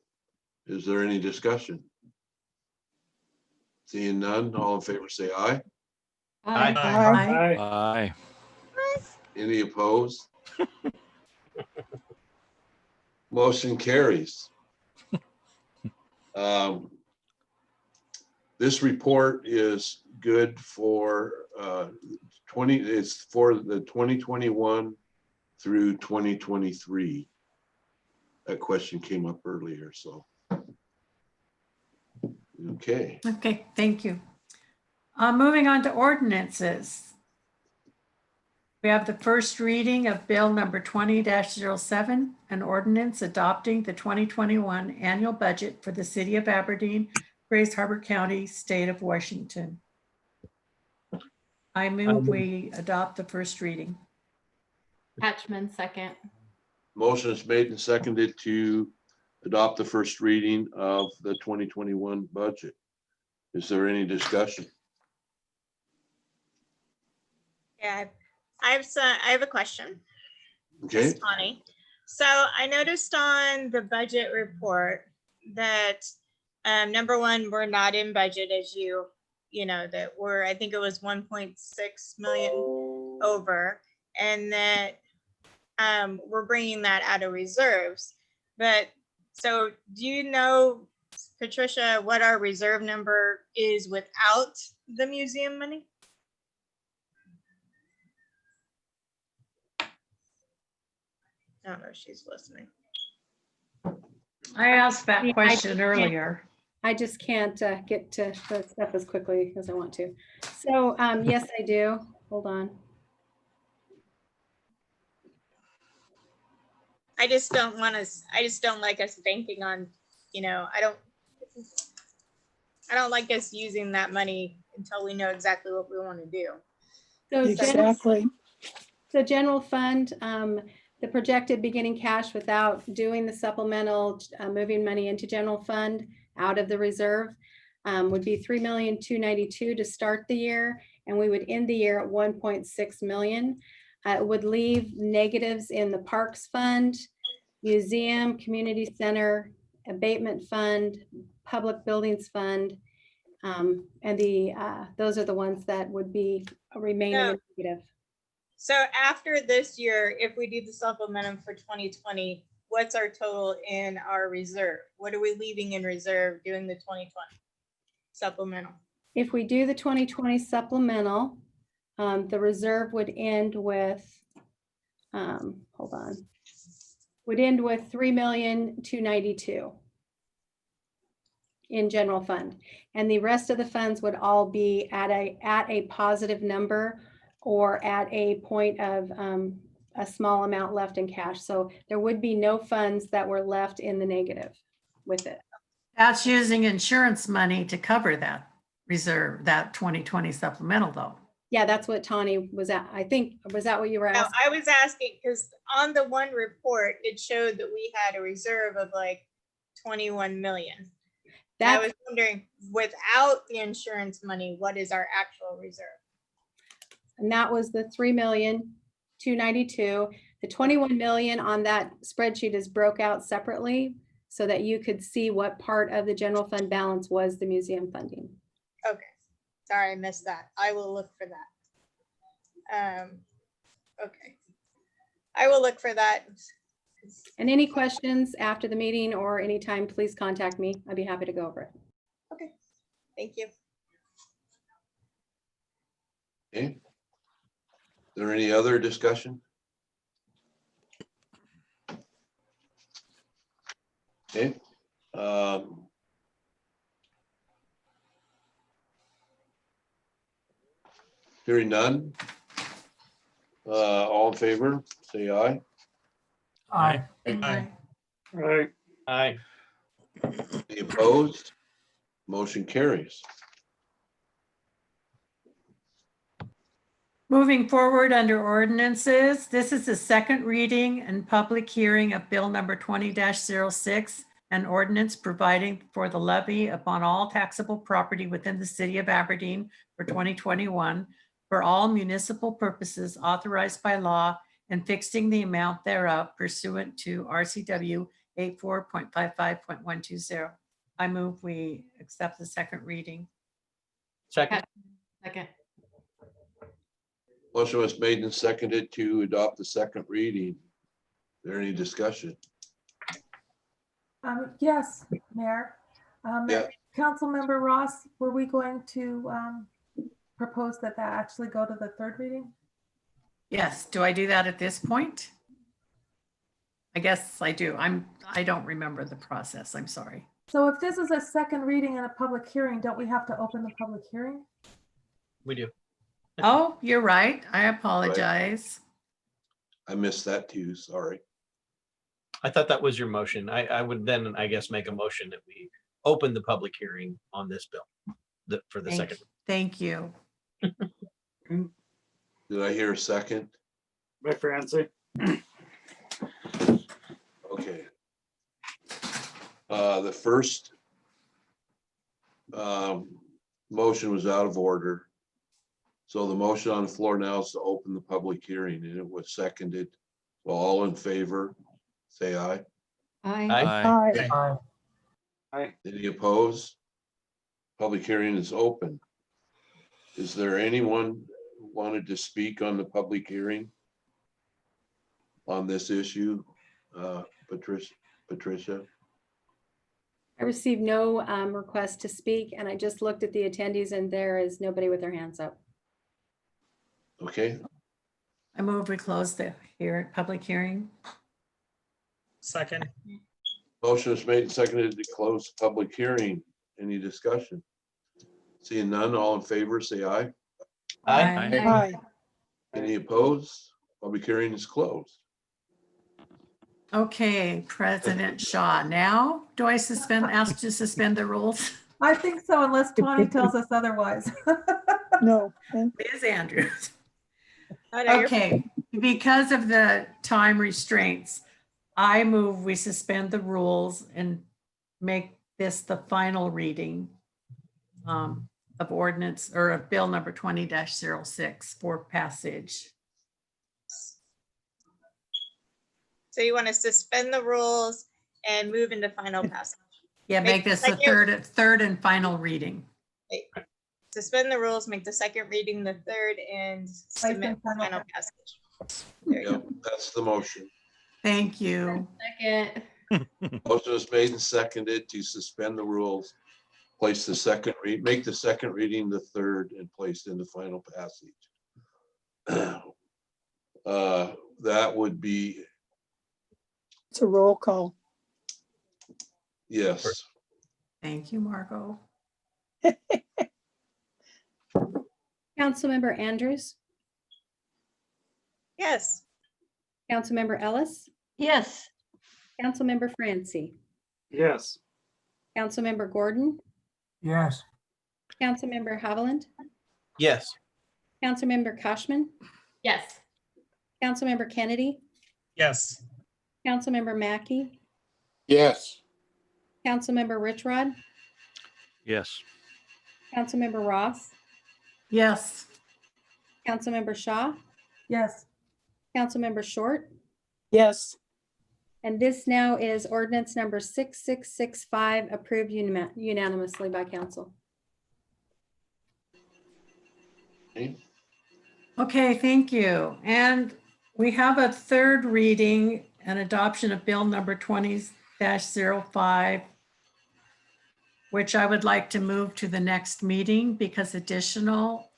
Is there any discussion? Seeing none, all in favor say aye. Aye. Aye. Aye. Any opposed? Motion carries. This report is good for it's for the 2021 through 2023. That question came up earlier, so. Okay. Okay, thank you. Moving on to ordinances. We have the first reading of Bill number 20-07, an ordinance adopting the 2021 annual budget for the City of Aberdeen, Grace Harbor County, State of Washington. I move we adopt the first reading. Catchman, second. Motion is made and seconded to adopt the first reading of the 2021 budget. Is there any discussion? Yeah, I have a question. Okay. Ms. Connie. So I noticed on the budget report that number one, we're not in budget, as you know, that we're, I think it was 1.6 million over, and that we're bringing that out of reserves. But so do you know, Patricia, what our reserve number is without the museum money? I don't know if she's listening. I asked that question earlier. I just can't get to the stuff as quickly as I want to. So yes, I do. Hold on. I just don't want us, I just don't like us banking on, you know, I don't like us using that money until we know exactly what we want to do. So Exactly. the general fund, the projected beginning cash without doing the supplemental, moving money into general fund out of the reserve would be $3,292,000 to start the year, and we would end the year at 1.6 million. It would leave negatives in the Parks Fund, Museum, Community Center, Abatement Fund, Public Buildings Fund, and those are the ones that would be remaining negative. So after this year, if we do the supplementum for 2020, what's our total in our reserve? What are we leaving in reserve doing the 2020 supplemental? If we do the 2020 supplemental, the reserve would end with, hold on, would end with 3,292,000 in general fund. And the rest of the funds would all be at a positive number or at a point of a small amount left in cash. So there would be no funds that were left in the negative with it. That's using insurance money to cover that reserve, that 2020 supplemental though. Yeah, that's what Tawny was at. I think, was that what you were No, asking? I was asking because on the one report, it showed that we had a reserve of like 21 million. I was wondering, without the insurance money, what is our actual reserve? And that was the 3,292,000. The 21 million on that spreadsheet is broke out separately so that you could see what part of the general fund balance was the museum funding. Okay, sorry, I missed that. I will look for that. Okay, I will look for that. And any questions after the meeting or anytime, please contact me. I'd be happy to go over it. Okay, thank you. Okay. Is there any other discussion? Okay. Hearing none. All in favor, say aye. Aye. Aye. Right. Aye. Any opposed? Motion carries. Moving forward under ordinances, this is the second reading and public hearing of Bill number 20-06, an ordinance providing for the levy upon all taxable property within the city of Aberdeen for 2021 for all municipal purposes authorized by law and fixing the amount thereof pursuant to RCW 84.55.120. I move we accept the second reading. Second. Second. Motion was made and seconded to adopt the second reading. Is there any discussion? Yes, Mayor. Yeah. Councilmember Ross, were we going to propose that actually go to the third reading? Yes, do I do that at this point? I guess I do. I don't remember the process. I'm sorry. So if this is a second reading and a public hearing, don't we have to open the public hearing? We do. Oh, you're right. I apologize. I missed that too, sorry. I thought that was your motion. I would then, I guess, make a motion that we open the public hearing on this bill for the second. Thank you. Did I hear a second? By Francie. Okay. The first motion was out of order. So the motion on the floor now is to open the public hearing, and it was seconded. Well, all in favor, say aye. Aye. Aye. Any opposed? Public hearing is open. Is there anyone who wanted to speak on the public hearing on this issue? Patricia? I received no request to speak, and I just looked at the attendees and there is nobody with their hands up. Okay, I move we close the public hearing. Second. motion is made and seconded to close the public hearing. Any discussion? Seeing none, all in favor, say aye. Aye. Any opposed? Public hearing is closed. Okay, President Shaw. Now, do I ask to suspend the rules? I think so, unless Tawny tells us otherwise. No. Ms. Andrews. Oh, no, you're Okay, because of the time restraints, I move we suspend the rules and make this the final reading of ordinance or of bill number 20-06 for passage. So you want to suspend the rules and move into final passage? Yeah, make this the third and final reading. Suspend the rules, make the second reading the third, and submit for final passage. There you Yep, that's the motion. Thank you. Second. Motion is made and seconded to suspend the rules, place the second make the second reading the third, and place in the final passage. That would be, It's a roll call. yes. Thank you, Margot. Councilmember Andrews, Yes. Councilmember Ellis, Yes. Councilmember Francie, Yes. Councilmember Gordon, Yes. Councilmember Haviland, Yes. Councilmember Cashman, Yes. Councilmember Kennedy, Yes. Councilmember Mackey, Yes. Councilmember Richrod, Yes. Councilmember Ross, Yes. Councilmember Shaw, Yes. Councilmember Short, Yes. and this now is ordinance number 6665, approved unanimously by council. Okay, thank you. And we have a third reading and adoption of bill number 20-05, which I would like to move to the next meeting because additional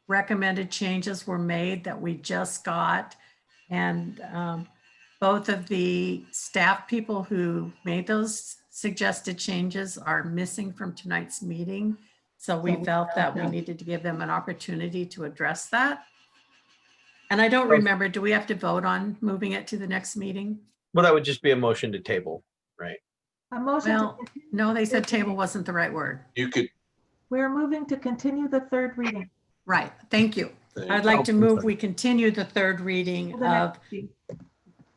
recommended changes were made that we just got. And both of the staff people who made those suggested changes are missing from tonight's meeting. So we felt that we needed to give them an opportunity to address that. And I don't remember, do we have to vote on moving it to the next meeting? Well, that would just be a motion to table, right? A motion to Well, no, they said table wasn't the right word. You could, We're moving to continue the third reading. Right, thank you. I'd like to move, we continue the third reading of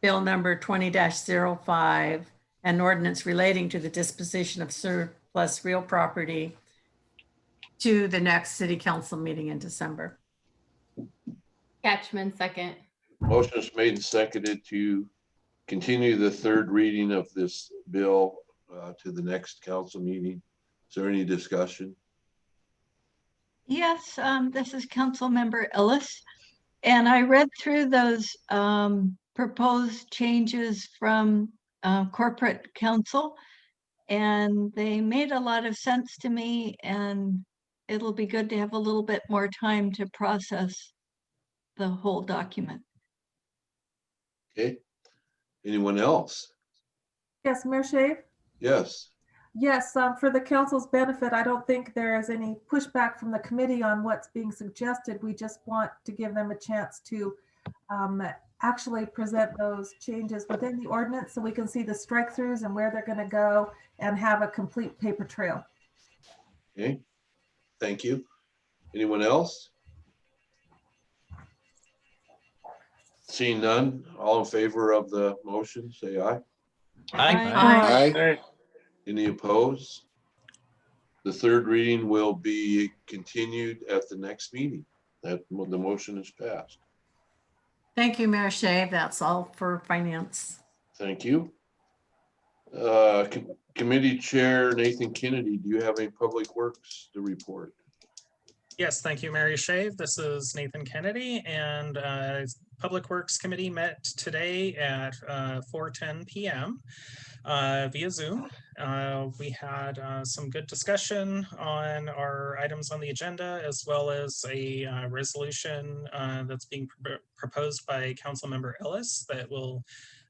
Bill number 20-05, an ordinance relating to the disposition of surplus real property to the next city council meeting in December. Catchman, second. motion is made and seconded to continue the third reading of this bill to the next council meeting. Is there any discussion? Yes, this is Councilmember Ellis. And I read through those proposed changes from corporate counsel, and they made a lot of sense to me, and it'll be good to have a little bit more time to process the whole document. Okay. Anyone else? Yes, Mayor Shave? Yes. Yes, for the council's benefit, I don't think there is any pushback from the committee on what's being suggested. We just want to give them a chance to actually present those changes within the ordinance so we can see the strike throughs and where they're going to go and have a complete paper trail. Okay. Thank you. Anyone else? Seeing none, all in favor of the motion, say aye. Aye. Any opposed? The third reading will be continued at the next meeting. That the motion is passed. Thank you, Mayor Shave. That's all for finance. Thank you. Committee Chair Nathan Kennedy, do you have any public works to report? Yes, thank you, Mary Shave. This is Nathan Kennedy, and Public Works Committee met today at 4:10 p.m. Via Zoom. We had some good discussion on our items on the agenda, as well as a resolution that's being proposed by Councilmember Ellis that will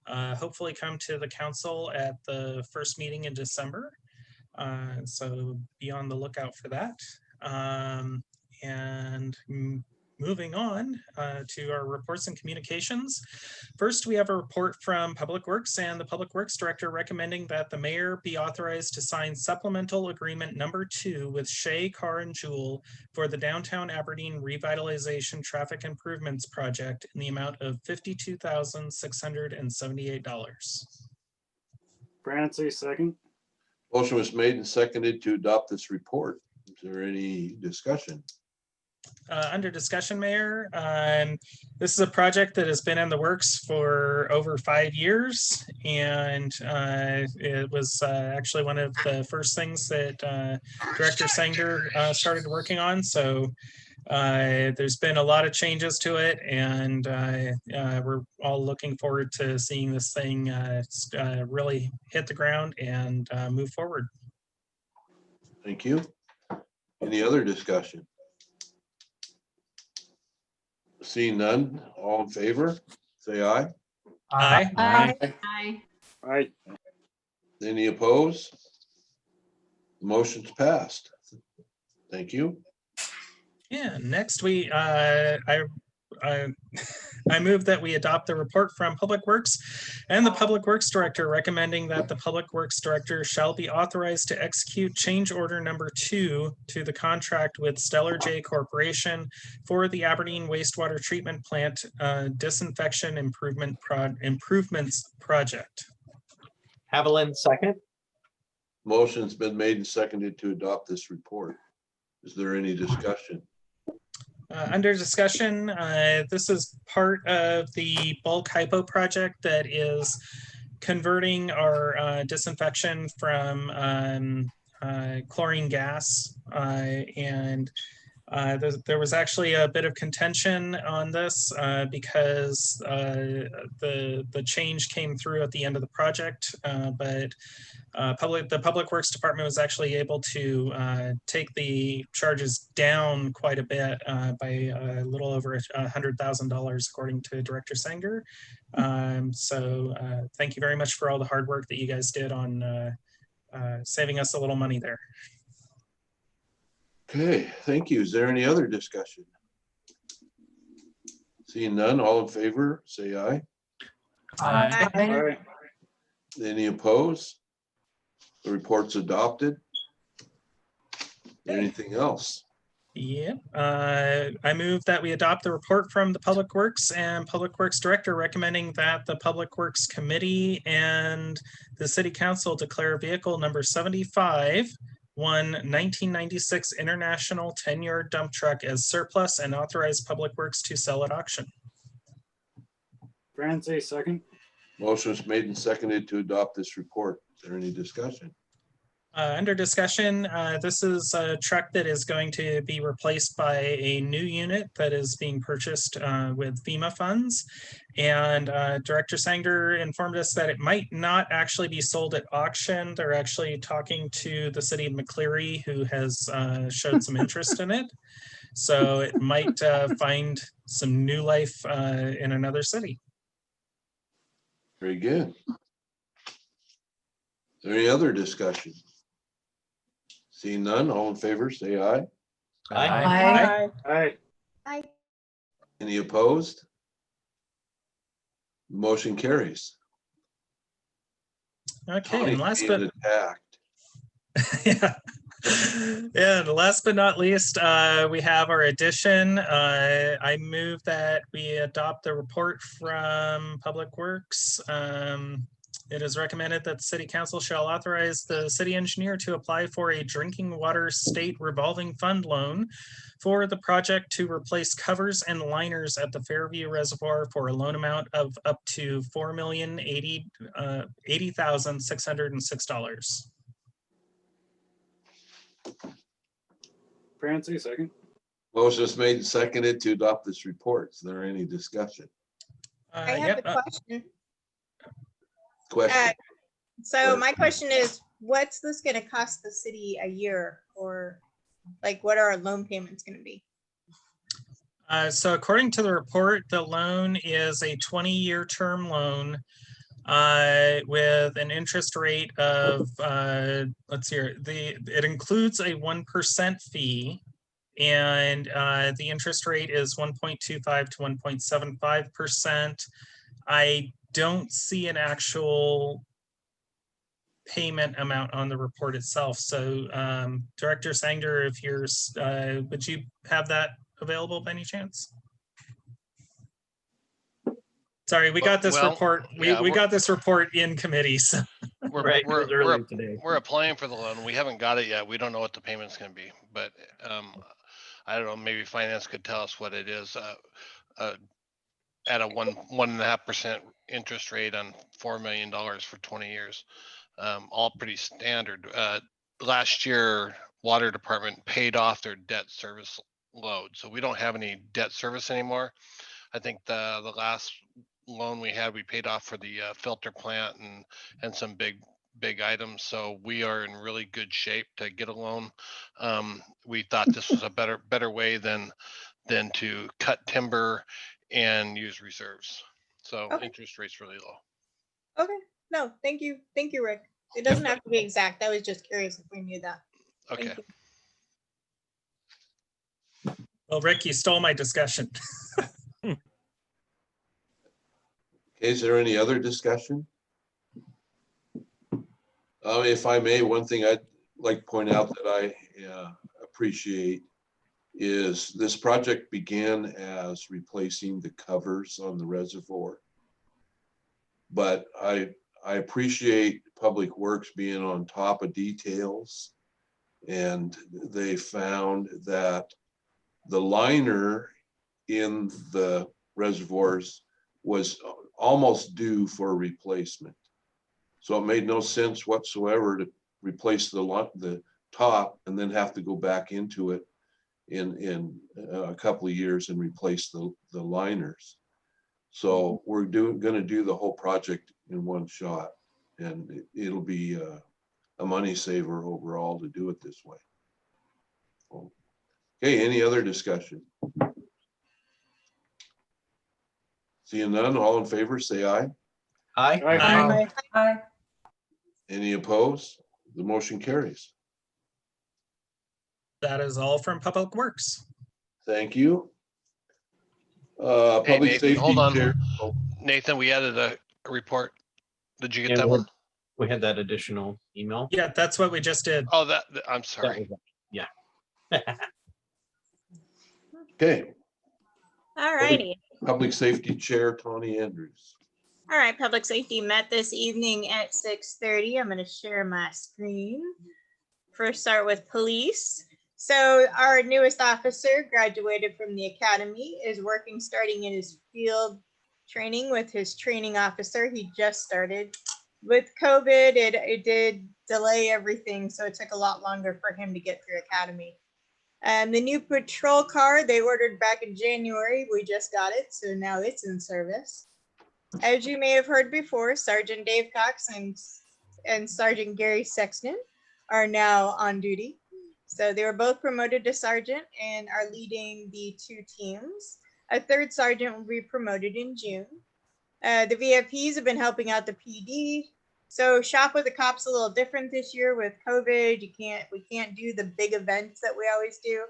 hopefully come to the council at the first meeting in December. So be on the lookout for that. And moving on to our reports and communications. First, we have a report from Public Works and the Public Works Director recommending that the mayor be authorized to sign supplemental agreement number 2 with Shea Car and Jewel for the downtown Aberdeen revitalization traffic improvements project in the amount of $52,678. Francie, second. Motion was made and seconded to adopt this report. Is there any discussion? Under discussion, Mayor, this is a project that has been in the works for over 5 years, and it was actually one of the first things that Director Sanger started working on. So there's been a lot of changes to it, and we're all looking forward to seeing this thing really hit the ground and move forward. Thank you. Any other discussion? Seeing none, all in favor, say aye. Aye. Aye. Aye. Any opposed? Motion's passed. Thank you. Yeah, next I move that we adopt the report from Public Works and the Public Works Director recommending that the Public Works Director shall be authorized to execute change order number 2 to the contract with Stellar J Corporation for the Aberdeen Wastewater Treatment Plant Disinfection Improvements Project. Haviland, second. Motion's been made and seconded to adopt this report. Is there any discussion? Under discussion, this is part of the bulk hypo project that is converting our disinfection from chlorine gas. And there was actually a bit of contention on this because the change came through at the end of the project, but the Public Works Department was actually able to take the charges down quite a bit by a little over $100,000, according to Director Sanger. So thank you very much for all the hard work that you guys did on saving us a little money there. Okay, thank you. Is there any other discussion? Seeing none, all in favor, say aye. Aye. Any opposed? The report's adopted. Anything else? Yep. I move that we adopt the report from the Public Works and Public Works Director recommending that the Public Works Committee and the City Council declare vehicle number 75, one 1996 International 10-yard dump truck as surplus and authorize Public Works to sell at auction. Francis, second. Motion is made and seconded to adopt this report. Is there any discussion? Under discussion, this is a truck that is going to be replaced by a new unit that is being purchased with FEMA funds. And Director Sanger informed us that it might not actually be sold at auction. They're actually talking to the city of McCleary, who has showed some interest in it. So it might find some new life in another city. Very good. Is there any other discussion? Seeing none, all in favor, say aye. Aye. Aye. Any opposed? Motion carries. Okay, and last Being but attacked. yeah. And last but not least, we have our addition. I move that we adopt the report from Public Works. It is recommended that the City Council shall authorize the city engineer to apply for a drinking water state revolving fund loan for the project to replace covers and liners at the Fairview Reservoir for a loan amount of up to $4,080,606. Francis, second. Motion is made and seconded to adopt this report. Is there any discussion? I have a question. Question? So my question is, what's this gonna cost the city a year? Or like, what are our loan payments gonna be? So according to the report, the loan is a 20-year term loan with an interest rate of, let's see here, it includes a 1% fee, and the interest rate is 1.25 to 1.75%. I don't see an actual payment amount on the report itself. So Director Sanger, if you're, would you have that available by any chance? Sorry, we got this report. We got this report in committee. So. We're applying for the loan. We haven't got it yet. We don't know what the payment's going to be, but I don't know. Maybe finance could tell us what it is. At a 1.5% interest rate on $4 million for 20 years, all pretty standard. Last year, Water Department paid off their debt service load, so we don't have any debt service anymore. I think the last loan we had, we paid off for the filter plant and some big items. So we are in really good shape to get a loan. We thought this was a better way than to cut timber and use reserves. So interest rates really low. Okay, no, thank you, Rick. It doesn't have to be exact. I was just curious if we knew that. Okay. Well, Rick, you stole my discussion. Okay, is there any other discussion? If I may, one thing I'd like to point out that I appreciate is this project began as replacing the covers on the reservoir. But I appreciate Public Works being on top of details, and they found that the liner in the reservoirs was almost due for replacement. So it made no sense whatsoever to replace the top and then have to go back into it in a couple of years and replace the liners. So we're going to do the whole project in one shot, and it'll be a money saver overall to do it this way. Okay, any other discussion? Seeing none, all in favor, say aye. Aye. Aye. Aye. Any opposed? The motion carries. That is all from Public Works. Thank you. Hey, Public Nathan, safety hold on. chair. Oh, Nathan, we added a report. Did you get Yeah, that one? we had that additional email. Yeah, that's what we just did. Oh, I'm That sorry. was- Yeah. Okay, All righty. Public Safety Chair Tawny Andrews. All right, Public Safety met this evening at 6:30. I'm going to share my screen. First, start with police. So our newest officer graduated from the academy, is working, starting in his field training with his training officer. He just started. With COVID, it did delay everything, so it took a lot longer for him to get through academy. And the new patrol car they ordered back in January, we just got it, so now it's in service. As you may have heard before, Sergeant Dave Cox and Sergeant Gary Sexton are now on duty. So they were both promoted to sergeant and are leading the two teams. A third sergeant will be promoted in June. The VFPs have been helping out the PD. So Shop with the Cops a little different this year with COVID. We can't do the big events that we always do.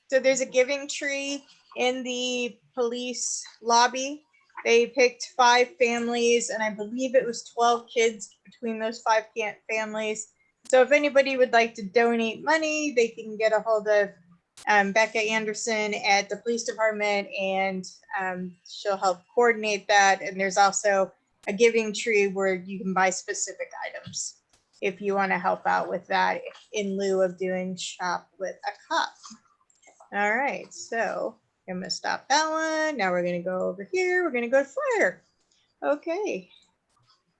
So there's a giving tree in the police lobby. They picked 5 families, and I believe it was 12 kids between those 5 families. So if anybody would like to donate money, they can get a hold of Becca Anderson at the police department, and she'll help coordinate that. And there's also a giving tree where you can buy specific items if you want to help out with that in lieu of doing Shop with a Cop. All right, so I'm gonna stop that one. Now we're gonna go over here. We're gonna go to fire. Okay,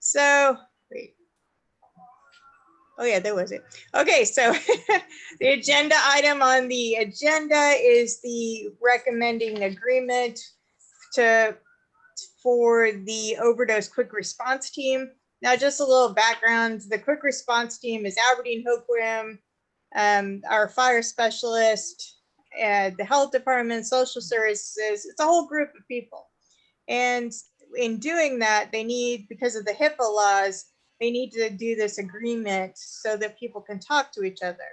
so wait. Oh yeah, there was it. Okay, so the agenda item on the agenda is the recommending agreement for the overdose quick response team. Now, just a little background: the quick response team is Aberdeen Hoquiam, our fire specialist, the health department, social services. It's a whole group of people, and in doing that, they need, because of the HIPAA laws, they need to do this agreement so that people can talk to each other.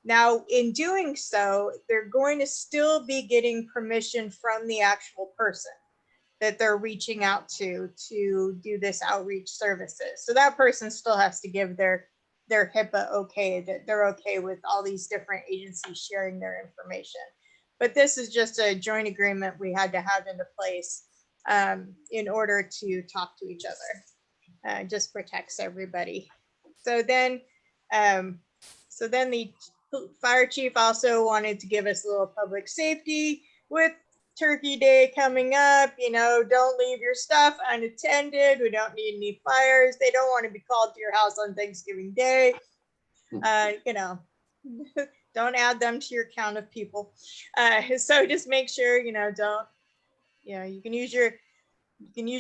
Now, in doing so, they're going to still be getting permission from the actual person that they're reaching out to do this outreach services. So that person still has to give their HIPAA okay, that they're okay with all these different agencies sharing their information. But this is just a joint agreement we had to have into place in order to talk to each other. Just protects everybody. So then the fire chief also wanted to give us a little public safety with Turkey Day coming up. You know, don't leave your stuff unattended. We don't need any fires. They don't want to be called to your house on Thanksgiving Day. You know, don't add them to your count of people. So just make sure, you know, you can use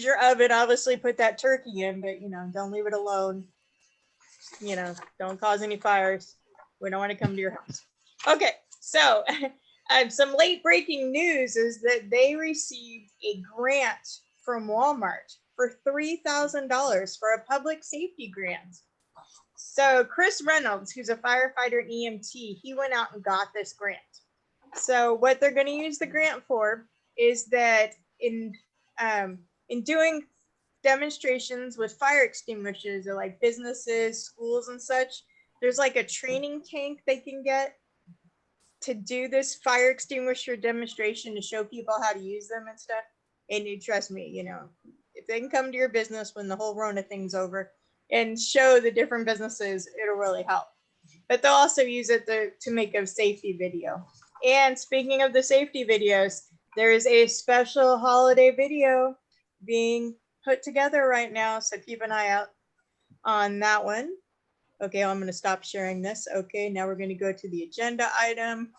your oven, obviously put that turkey in, but you know, don't leave it alone. You know, don't cause any fires. We don't want to come to your house. Okay, so some late breaking news is that they received a grant from Walmart for $3,000 for a public safety grant. So Chris Reynolds, who's a firefighter and EMT, he went out and got this grant. So what they're going to use the grant for is that in doing demonstrations with fire extinguishers, or like businesses, schools and such, there's like a training tank they can get to do this fire extinguisher demonstration to show people how to use them and stuff. And you trust me, you know, if they can come to your business when the whole Rona thing's over and show the different businesses, it'll really help. But they'll also use it to make a safety video. And speaking of the safety videos, there is a special holiday video being put together right now, so keep an eye out on that one. Okay, I'm going to stop sharing this. Okay, now we're going to go to the agenda item.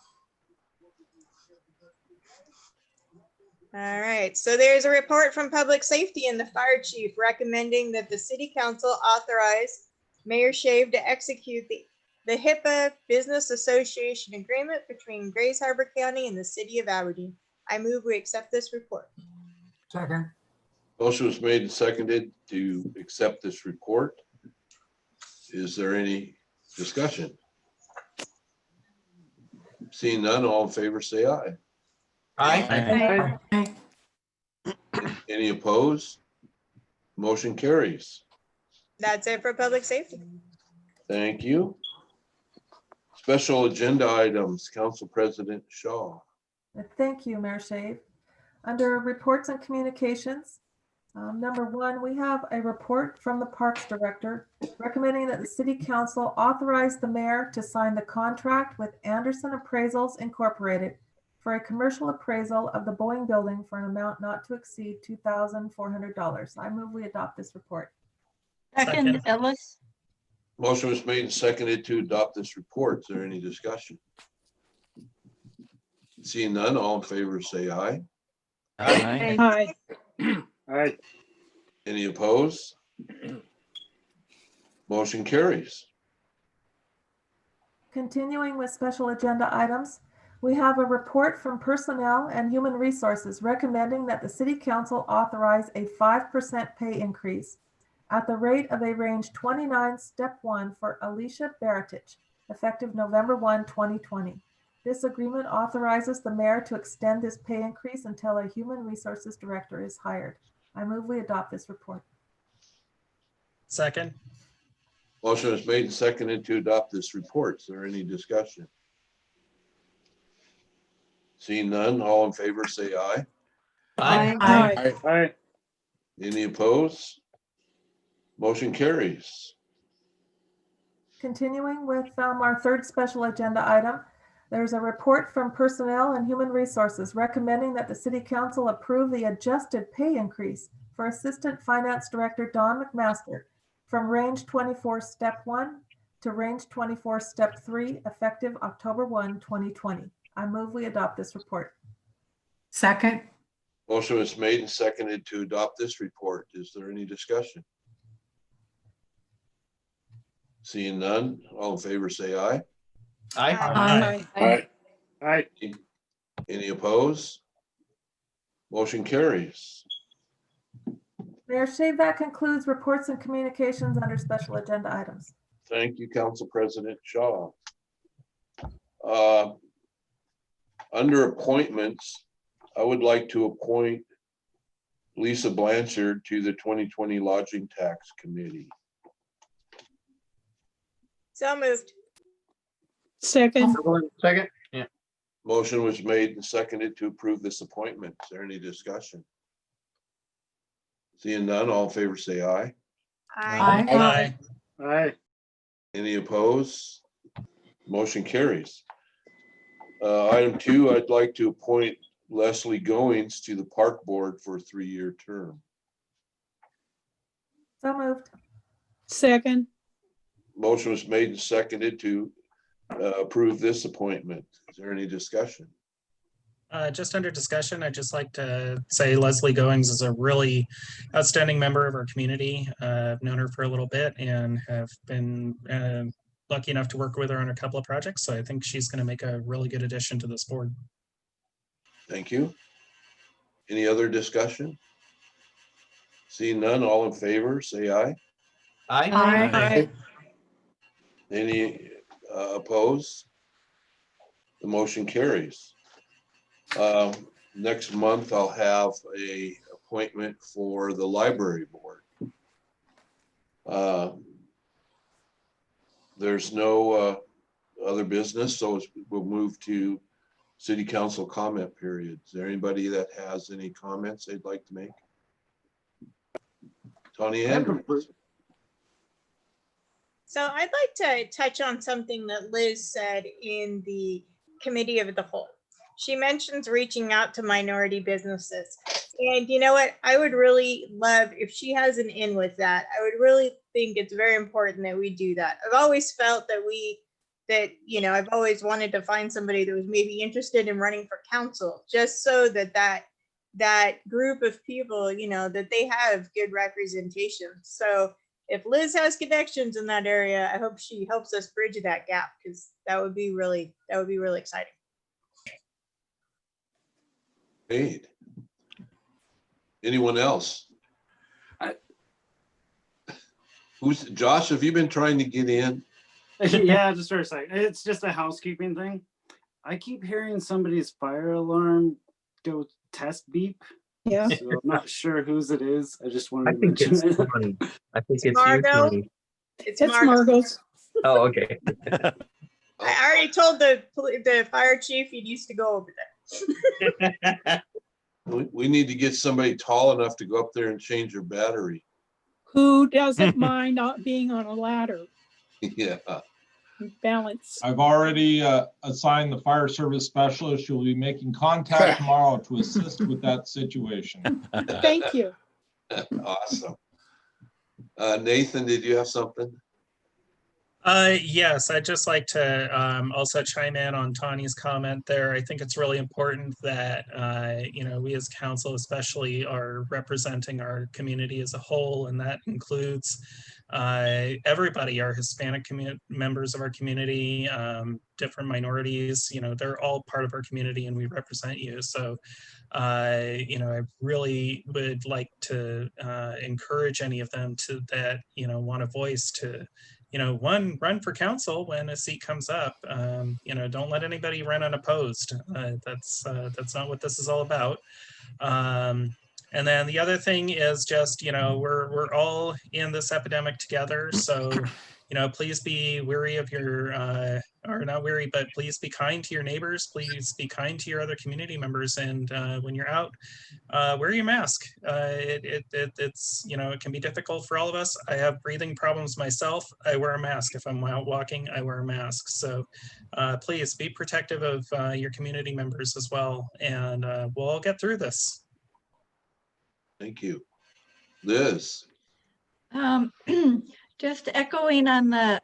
All right, so there's a report from Public Safety and the Fire Chief recommending that the City Council authorize Mayor Shave to execute the HIPAA Business Association Agreement between Grays Harbor County and the City of Aberdeen. I move we accept this report. Second. Motion was made and seconded to accept this report. Is there any discussion? Seeing none, all in favor say aye. Aye. Aye. Any opposed? Motion carries. That's it for public safety. Thank you. Special agenda items, Council President Shaw. Thank you, Mayor Shave. Under reports and communications, number one, we have a report from the Parks Director recommending that the City Council authorize the mayor to sign the contract with Anderson Appraisals Incorporated for a commercial appraisal of the Boeing building for an amount not to exceed $2,400. I move we adopt this report. Second, Ellis. Motion was made and seconded to adopt this report. Is there any discussion? Seeing none, all in favor say aye. Aye. Aye. Any opposed? Motion carries. Continuing with special agenda items, we have a report from Personnel and Human Resources recommending that the City Council authorize a 5% pay increase at the rate of a range 29, step 1 for Alicia Baratich, effective November 1, 2020. This agreement authorizes the mayor to extend this pay increase until a Human Resources Director is hired. I move we adopt this report. Second. Motion is made and seconded to adopt this report. Is there any discussion? Seeing none, all in favor say aye. Aye. Aye. Any opposed? Motion carries. Continuing with our third special agenda item, there's a report from Personnel and Human Resources recommending that the City Council approve the adjusted pay increase for Assistant Finance Director Don McMaster from range 24, step 1 to range 24, step 3, effective October 1, 2020. I move we adopt this report. Second, Motion was made and seconded to adopt this report. Is there any discussion? Seeing none, all in favor say aye. Aye. Aye. Aye. Any opposed? Motion carries. Mayor Shave, that concludes reports and communications under special agenda items. Thank you, Council President Shaw. Under appointments, I would like to appoint Lisa Blanchard to the 2020 Lodging Tax Committee. So moved. Second, Second. Yeah. Motion was made and seconded to approve this appointment. Is there any discussion? Seeing none, all in favor say aye. Aye. Aye. Any opposed? Motion carries. Item 2, I'd like to appoint Leslie Goings to the Park Board for a 3-year term. So moved. second, Motion was made and seconded to approve this appointment. Is there any discussion? Just under discussion, I'd just like to say Leslie Goings is a really outstanding member of our community. I've known her for a little bit and have been lucky enough to work with her on a couple of projects. So I think she's going to make a really good addition to this board. Thank you. Any other discussion? Seeing none, all in favor, say aye. aye, Any opposed? The motion carries. Next month, I'll have a appointment for the library board. There's no other business, so we'll move to city council comment period. Is there anybody that has any comments they'd like to make? Tony Andrews. So I'd like to touch on something that Liz said in the committee of the whole. She mentions reaching out to minority businesses. And you know what? I would really love if she has an in with that. I would really think it's very important that we do that. I've always felt that I've always wanted to find somebody that was maybe interested in running for council, just so that group of people, that they have good representation. So if Liz has connections in that area, I hope she helps us bridge that gap, because that would be really exciting. Great. Anyone else? Josh, have you been trying to get in? Yeah, just for a second. It's just a housekeeping thing. I keep hearing somebody's fire alarm go test beep. Yeah. So I'm not sure whose it is. I just I wanted to think mention it's it. funny. I think it's you, Margot. Tony. It's It's Margot. Margot's. Oh, okay. I already told the fire chief he needs to go over there. We need to get somebody tall enough to go up there and change your battery. Who doesn't mind not being on a ladder? Yeah. Balance. I've already assigned the fire service specialist. You'll be making contact tomorrow to assist with that situation. Thank you. Awesome. Nathan, did you have something? Yes, I'd just like to also chime in on Tawny's comment there. I think it's really important that, we as council especially are representing our community as a whole, and that includes everybody, our Hispanic members of our community, different minorities, they're all part of our community and we represent you. So, I really would like to encourage any of them that, want a voice to, run for council when a seat comes up. Don't let anybody run unopposed. That's not what this is all about. And then the other thing is just, we're all in this epidemic together. So, please be wary of your, or not wary, but please be kind to your neighbors. Please be kind to your other community members. And when you're out, wear your mask. It's, it can be difficult for all of us. I have breathing problems myself. I wear a mask. If I'm out walking, I wear a mask. So please be protective of your community members as well. And we'll all get through this. Thank you. Liz. Just echoing on the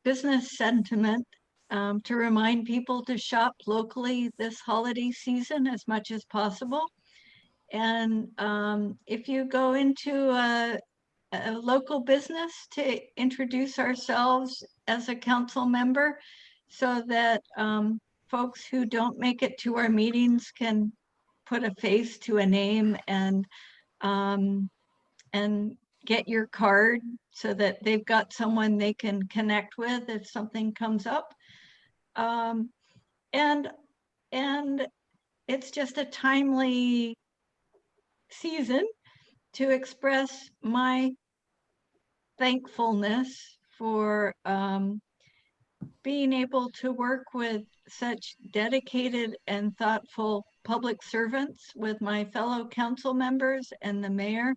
business sentiment, to remind people to shop locally this holiday season as much as possible. And if you go into a local business, to introduce ourselves as a council member so that folks who don't make it to our meetings can put a face to a name and get your card so that they've got someone they can connect with if something comes up. And it's just a timely season to express my thankfulness for being able to work with such dedicated and thoughtful public servants with my fellow council members and the mayor.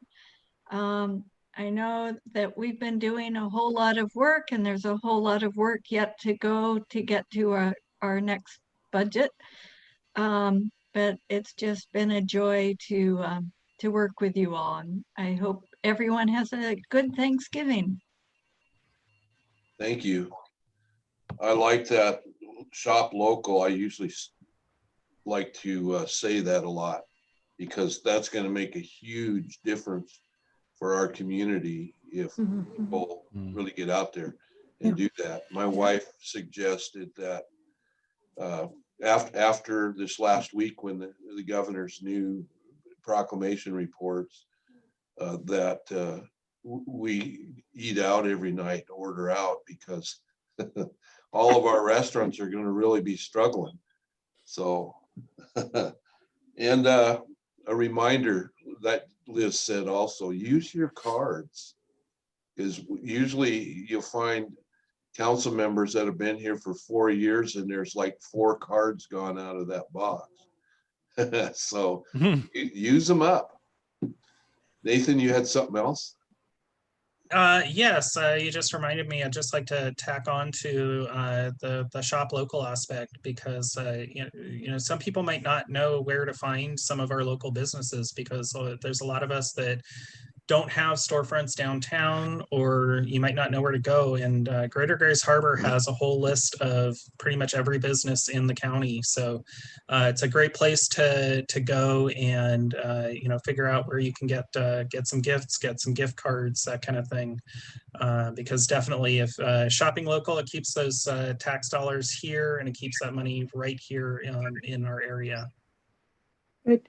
I know that we've been doing a whole lot of work and there's a whole lot of work yet to go to get to our next budget. But it's just been a joy to work with you all. And I hope everyone has a good Thanksgiving. Thank you. I like that shop local. I usually like to say that a lot because that's going to make a huge difference for our community if people really get out there and do that. My wife suggested that after this last week when the governor's new proclamation reports that we eat out every night, order out, because all of our restaurants are going to really be struggling. So, and a reminder that Liz said also, use your cards, because usually you'll find council members that have been here for 4 years and there's like 4 cards gone out of that box. So use them up. Nathan, you had something else? Yes, you just reminded me. I'd just like to tack on to the shop local aspect because some people might not know where to find some of our local businesses because there's a lot of us that don't have storefronts downtown, or you might not know where to go. And Greater Grays Harbor has a whole list of pretty much every business in the county. So it's a great place to go and figure out where you can get some gifts, get some gift cards, that kind of thing. Because definitely, if shopping local, it keeps those tax dollars here and it keeps that money right here in our area. Good.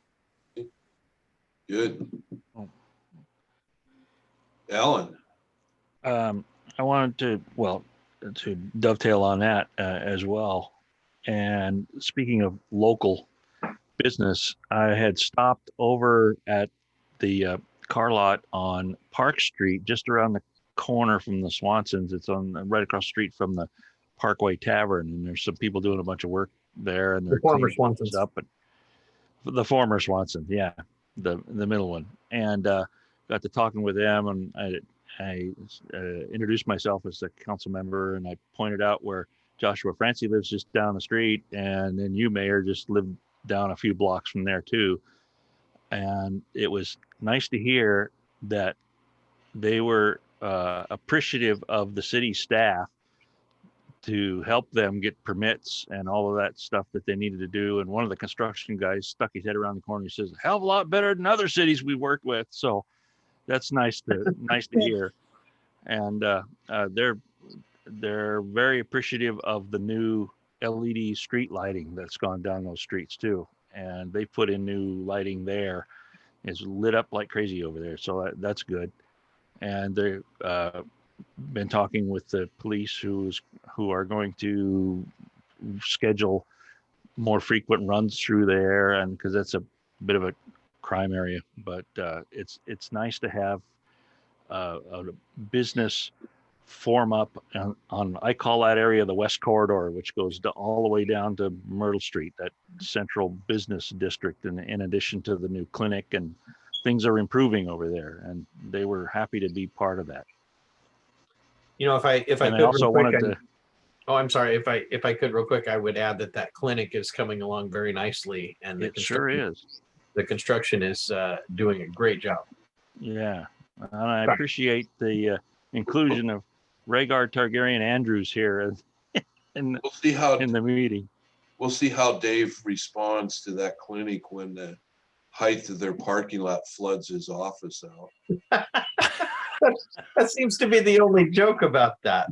Good. Alan. I wanted to dovetail on that as well. And speaking of local business, I had stopped over at the car lot on Park Street, just around the corner from the Swansons. It's on right across the street from the Parkway Tavern, and there's some people doing a bunch of work there, and they're former cleaning things Swansons. up. And the former Swanson, yeah, the middle one, and got to talking with them, and I introduced myself as a council member, and I pointed out where Joshua Francie lives just down the street, and then you, Mayor, just lived down a few blocks from there too. And it was nice to hear that they were appreciative of the city staff to help them get permits and all of that stuff that they needed to do. And one of the construction guys stuck his head around the corner. He says, "A hell of a lot better than other cities we worked with." So that's nice to hear. And they're very appreciative of the new LED street lighting that's gone down those streets too. And they put in new lighting there. It's lit up like crazy over there. So that's good. And they've been talking with the police who are going to schedule more frequent runs through there, and because that's a bit of a crime area. But it's nice to have a business form up on I call that area the West Corridor, which goes all the way down to Myrtle Street, that central business district, and in addition to the new clinic, and things are improving over there, and they were happy to be part of that. You know, if I And could I also real quick, wanted to, oh, I'm sorry. If I could real quick, I would add that clinic is coming along very nicely, and it sure is. The construction is doing a great job. Yeah, and I appreciate the inclusion of Rhaegar Targaryen Andrews here in the meeting. We'll see how Dave responds to that clinic when the height of their parking lot floods his office out. That seems to be the only joke about that.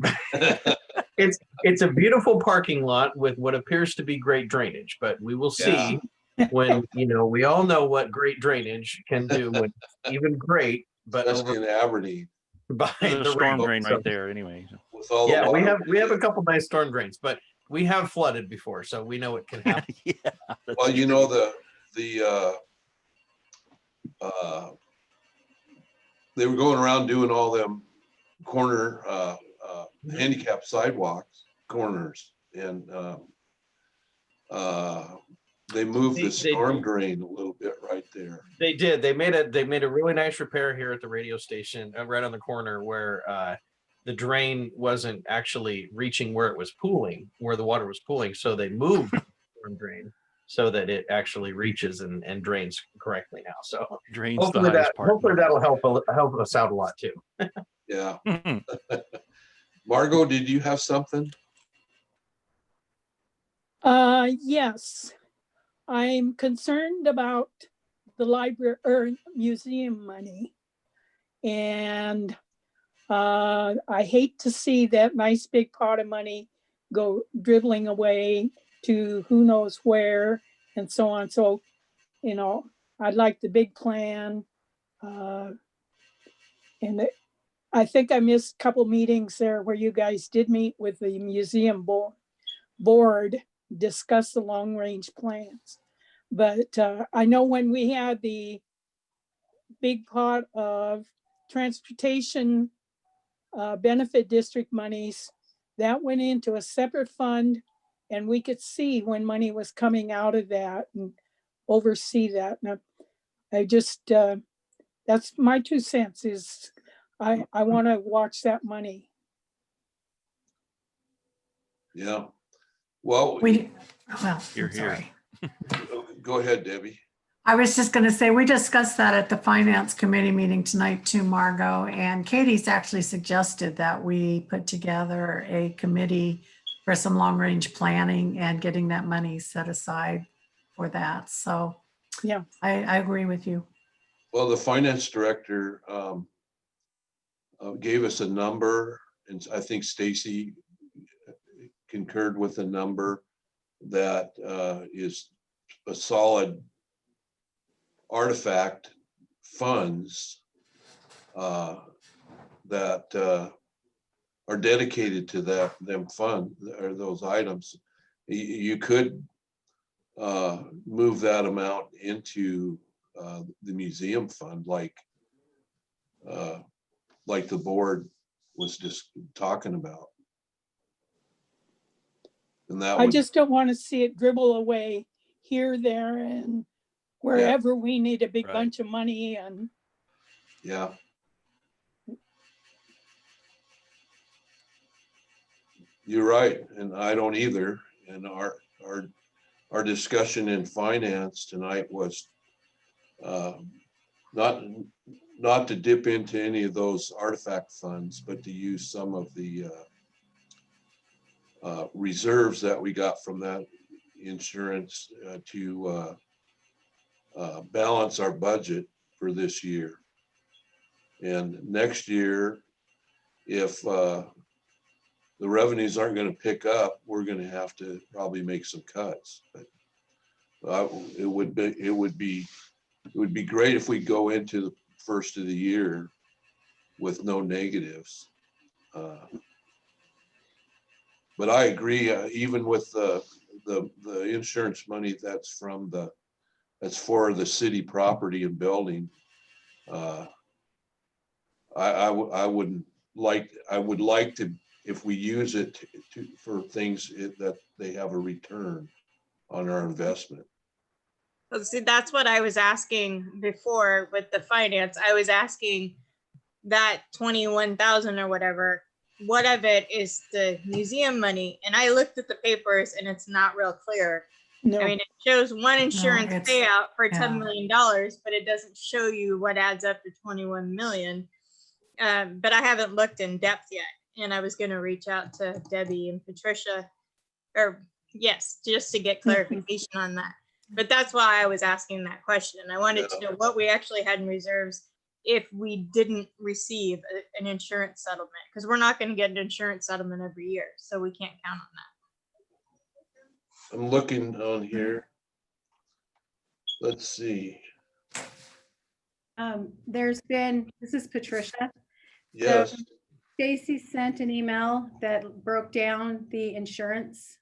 It's a beautiful parking lot with what appears to be great drainage, but we will see when, we all know what great drainage can do, when even great, but especially in Aberdeen. There's a storm drain right there anyway. With all Yeah, the we water have a couple nice storm drains, but we have flooded before, so we know it can happen. well, they were going around doing all them corner handicap sidewalks corners, and they moved the storm drain a little bit right there. They did. They made a really nice repair here at the radio station, right on the corner, where the drain wasn't actually reaching where it was pooling, where the water was pooling. So they moved the storm drain so that it actually reaches and drains correctly now. So drains hopefully that'll help us out a lot too. Yeah. Margot, did you have something? Yes. I'm concerned about the library or museum money. And I hate to see that nice big pot of money go dribbling away to who knows where and so on. So, I'd like the big plan. And I think I missed a couple meetings there where you guys did meet with the museum board, discuss the long range plans. But I know when we had the big pot of transportation benefit district monies, that went into a separate fund, and we could see when money was coming out of that and oversee that. And I just, that's my 2 cents is I want to watch that money. Yeah. Well, sorry. Go ahead, Debbie. I was just going to say, we discussed that at the finance committee meeting tonight too, Margot, and Katie's actually suggested that we put together a committee for some long range planning and getting that money set aside for that. So yeah, I agree with you. Well, the finance director gave us a number, and I think Stacy concurred with the number that is a solid artifact funds that are dedicated to them fund or those items. You could move that amount into the museum fund, like the board was just talking about. And that I would, just don't want to see it dribble away here, there, and wherever we need a big Right. bunch of money. And yeah. You're right, and I don't either. And our discussion in finance tonight was not to dip into any of those artifact funds, but to use some of the reserves that we got from that insurance to balance our budget for this year. And next year, if the revenues aren't going to pick up, we're going to have to probably make some cuts. But it would be great if we go into the first of the year with no negatives. But I agree, even with the insurance money that's for the city property and building. I would like to, if we use it for things that they have a return on our investment. Well, see, that's what I was asking before with the finance. I was asking that 21,000 or whatever, what of it is the museum money? And I looked at the papers and it's not real clear. no, I mean, it shows one insurance it's- payout for yeah. $10 million, but it doesn't show you what adds up to 21 million. But I haven't looked in depth yet. And I was going to reach out to Debbie and Patricia, or yes, just to get clarification on that. But that's why I was asking that question. I wanted to know what we actually had in reserves if we didn't receive an insurance settlement, because we're not going to get an insurance settlement every year. So we can't count on that. I'm looking on here. Let's see. This is Patricia. Yes. Stacy sent an email that broke down the insurance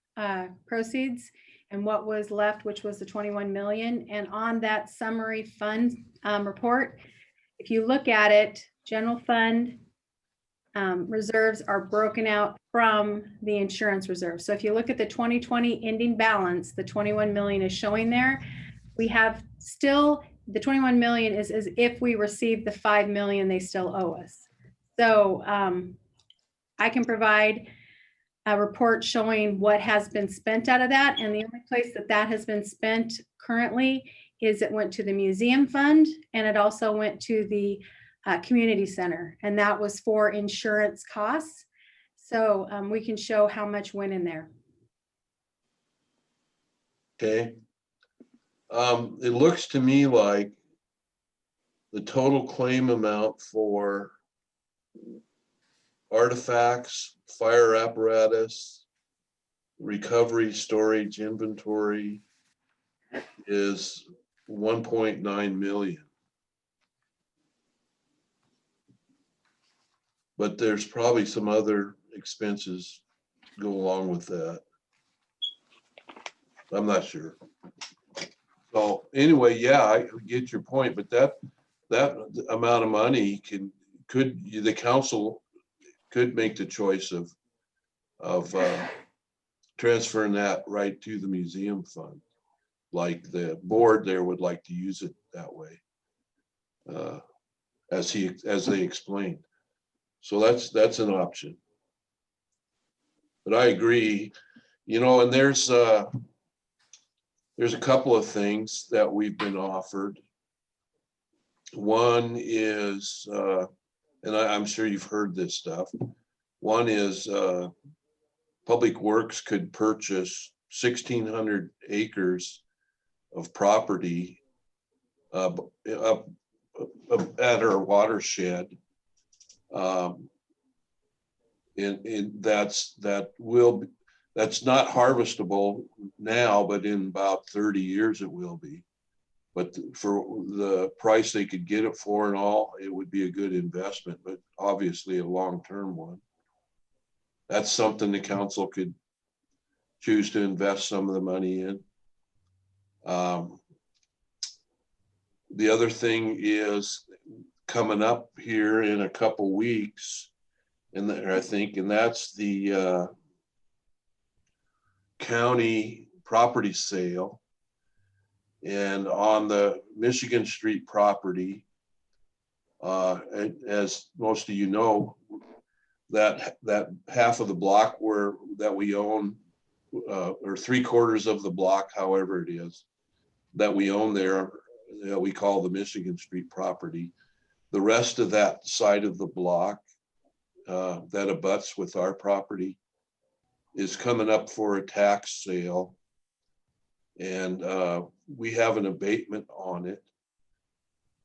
proceeds and what was left, which was the 21 million. And on that summary fund report, if you look at it, general fund reserves are broken out from the insurance reserve. So if you look at the 2020 ending balance, the 21 million is showing there. We have still, the 21 million is as if we received the 5 million they still owe us. So I can provide a report showing what has been spent out of that. And the only place that has been spent currently is it went to the museum fund, and it also went to the community center. And that was for insurance costs. So we can show how much went in there. Okay. It looks to me like the total claim amount for artifacts, fire apparatus, recovery, storage, inventory is 1.9 million. But there's probably some other expenses go along with that. I'm not sure. So anyway, yeah, I get your point, but that amount of money the council could make the choice of transferring that right to the museum fund, like the board there would like to use it that way, as they explained. So that's an option. But I agree, and there's a couple of things that we've been offered. One is, and I'm sure you've heard this stuff. One is Public Works could purchase 1,600 acres of property up at our watershed. That's not harvestable now, but in about 30 years it will be. But for the price they could get it for and all, it would be a good investment, but obviously a long-term one. That's something the council could choose to invest some of the money in. The other thing is coming up here in a couple weeks, and I think, and that's the county property sale. And on the Michigan Street property, as most of you know, that half of the block that we own, or 3/4 of the block, however it is, that we own there, that we call the Michigan Street property. The rest of that side of the block that abuts with our property is coming up for a tax sale. And we have an abatement on it.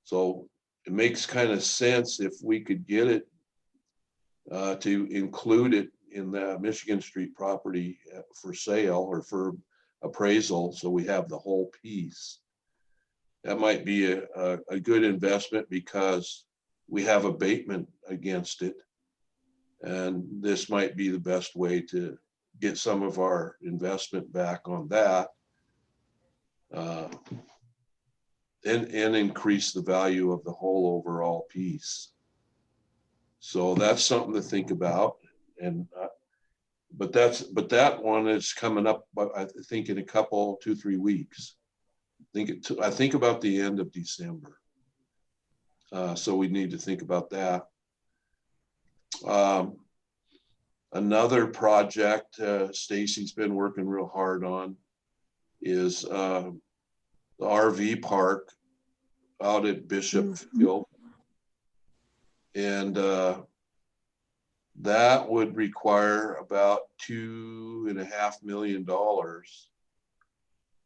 So it makes kind of sense if we could get it to include it in the Michigan Street property for sale or for appraisal, so we have the whole piece. That might be a good investment because we have abatement against it. And this might be the best way to get some of our investment back on that. And increase the value of the whole overall piece. So that's something to think about. And but that one is coming up, I think, in a couple, 2-3 weeks. I think about the end of December. So we need to think about that. Another project Stacy's been working real hard on is the RV park out at Bishopville. And that would require about $2.5 million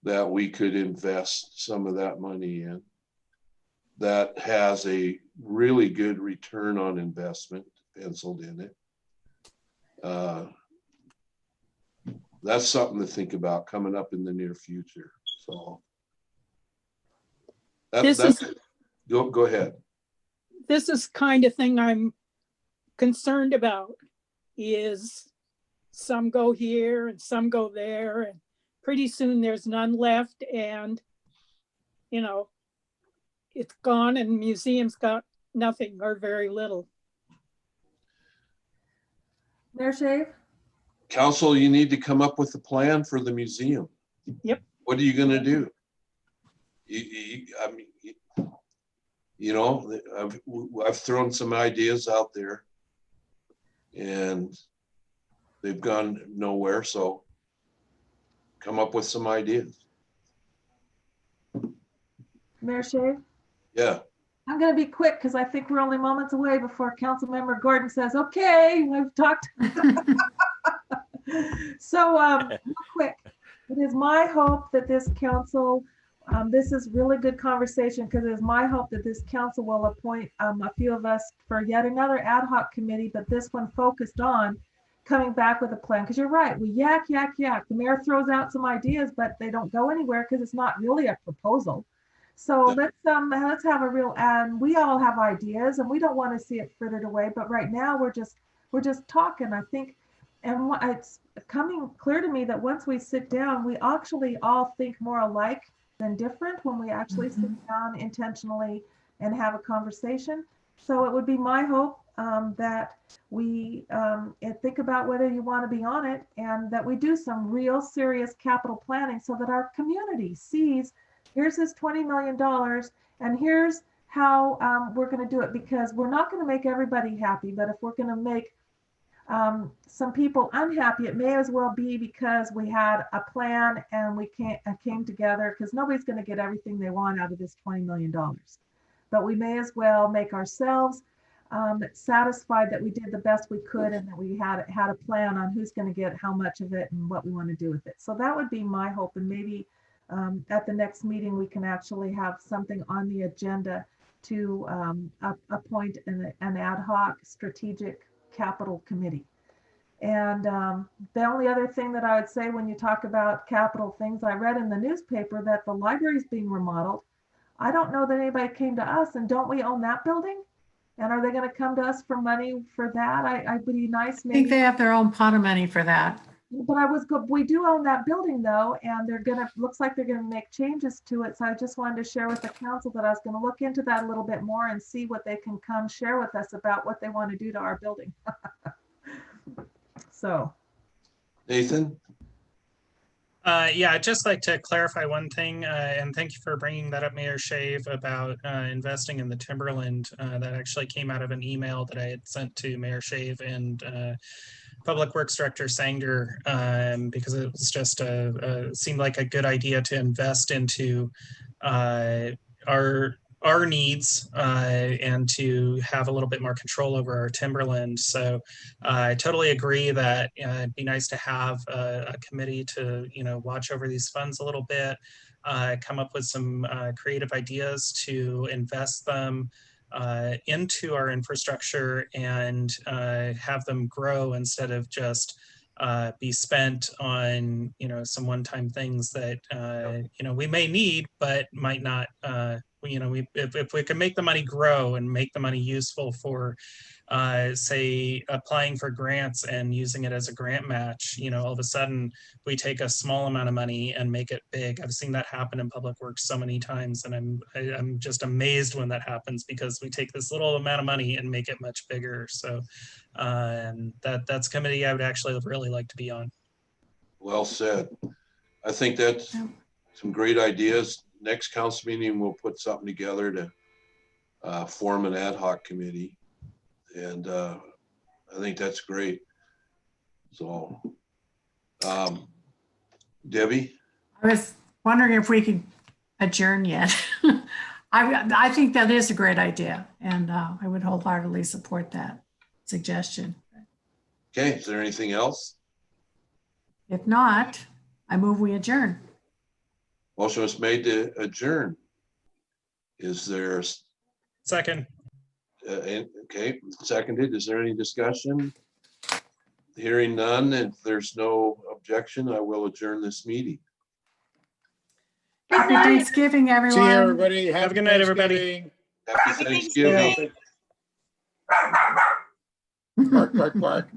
that we could invest some of that money in. That has a really good return on investment penciled in it. That's something to think about coming up in the near future. So go ahead. This is kind of thing I'm concerned about, is some go here and some go there, and pretty soon there's none left, and you know, it's gone and museum's got nothing or very little. Mayor Shave? Council, you need to come up with a plan for the museum. Yep. What are you going to do? I mean, you know, I've thrown some ideas out there and they've gone nowhere. So come up with some ideas. Mayor Shave? Yeah. I'm going to be quick because I think we're only moments away before Councilmember Gordon says, okay, we've talked. So real quick, it is my hope that this council, this is really good conversation, because it is my hope that this council will appoint a few of us for yet another ad hoc committee, but this one focused on coming back with a plan. Because you're right, we yak. The mayor throws out some ideas, but they don't go anywhere because it's not really a proposal. So let's have a real, and we all have ideas and we don't want to see it frittered away, but right now we're just talking, I think. And it's coming clear to me that once we sit down, we actually all think more alike than different when we actually sit down intentionally and have a conversation. So it would be my hope that we think about whether you want to be on it, and that we do some real serious capital planning so that our community sees, here's this $20 million and here's how we're going to do it, because we're not going to make everybody happy, but if we're going to make some people unhappy, it may as well be because we had a plan and we came together, because nobody's going to get everything they want out of this $20 million. But we may as well make ourselves satisfied that we did the best we could and that we had a plan on who's going to get how much of it and what we want to do with it. So that would be my hope, and maybe at the next meeting we can actually have something on the agenda to appoint an ad hoc strategic capital committee. And the only other thing that I would say when you talk about capital things, I read in the newspaper that the library is being remodeled. I don't know that anybody came to us, and don't we own that building? And are they going to come to us for money for that? I'd be nice. I think they have their own pot of money for that. But we do own that building though, and looks like they're gonna make changes to it. So I just wanted to share with the council that I was gonna look into that a little bit more and see what they can come share with us about what they want to do to our building. So. Nathan? Yeah, I'd just like to clarify one thing, and thank you for bringing that up, Mayor Shave, about investing in the Timberland. That actually came out of an email that I had sent to Mayor Shave and Public Works Director Sanger, because it was just seemed like a good idea to invest into our needs and to have a little bit more control over our timberland. So I totally agree that it'd be nice to have a committee to, watch over these funds a little bit, come up with some creative ideas to invest them into our infrastructure and have them grow instead of just be spent on, some one-time things that, we may need, but might not, if we can make the money grow and make the money useful for, say, applying for grants and using it as a grant match, all of a sudden we take a small amount of money and make it big. I've seen that happen in public works so many times, and I'm just amazed when that happens because we take this little amount of money and make it much bigger. So that's a committee I would actually really like to be on. Well said. I think that's some great ideas. Next council meeting, we'll put something together to form an ad hoc committee. And I think that's great. So, Debbie? I was wondering if we could adjourn yet. I think that is a great idea, and I would wholeheartedly support that suggestion. Okay, is there anything else? If not, I move we adjourn. Motion was made to adjourn. Is there? Second. Okay, seconded. Is there any discussion? Hearing none, if there's no objection, I will adjourn this meeting. Happy Thanksgiving, everyone. See you, everybody. Have a good night, everybody. Happy Thanksgiving. Bark, bark, bark.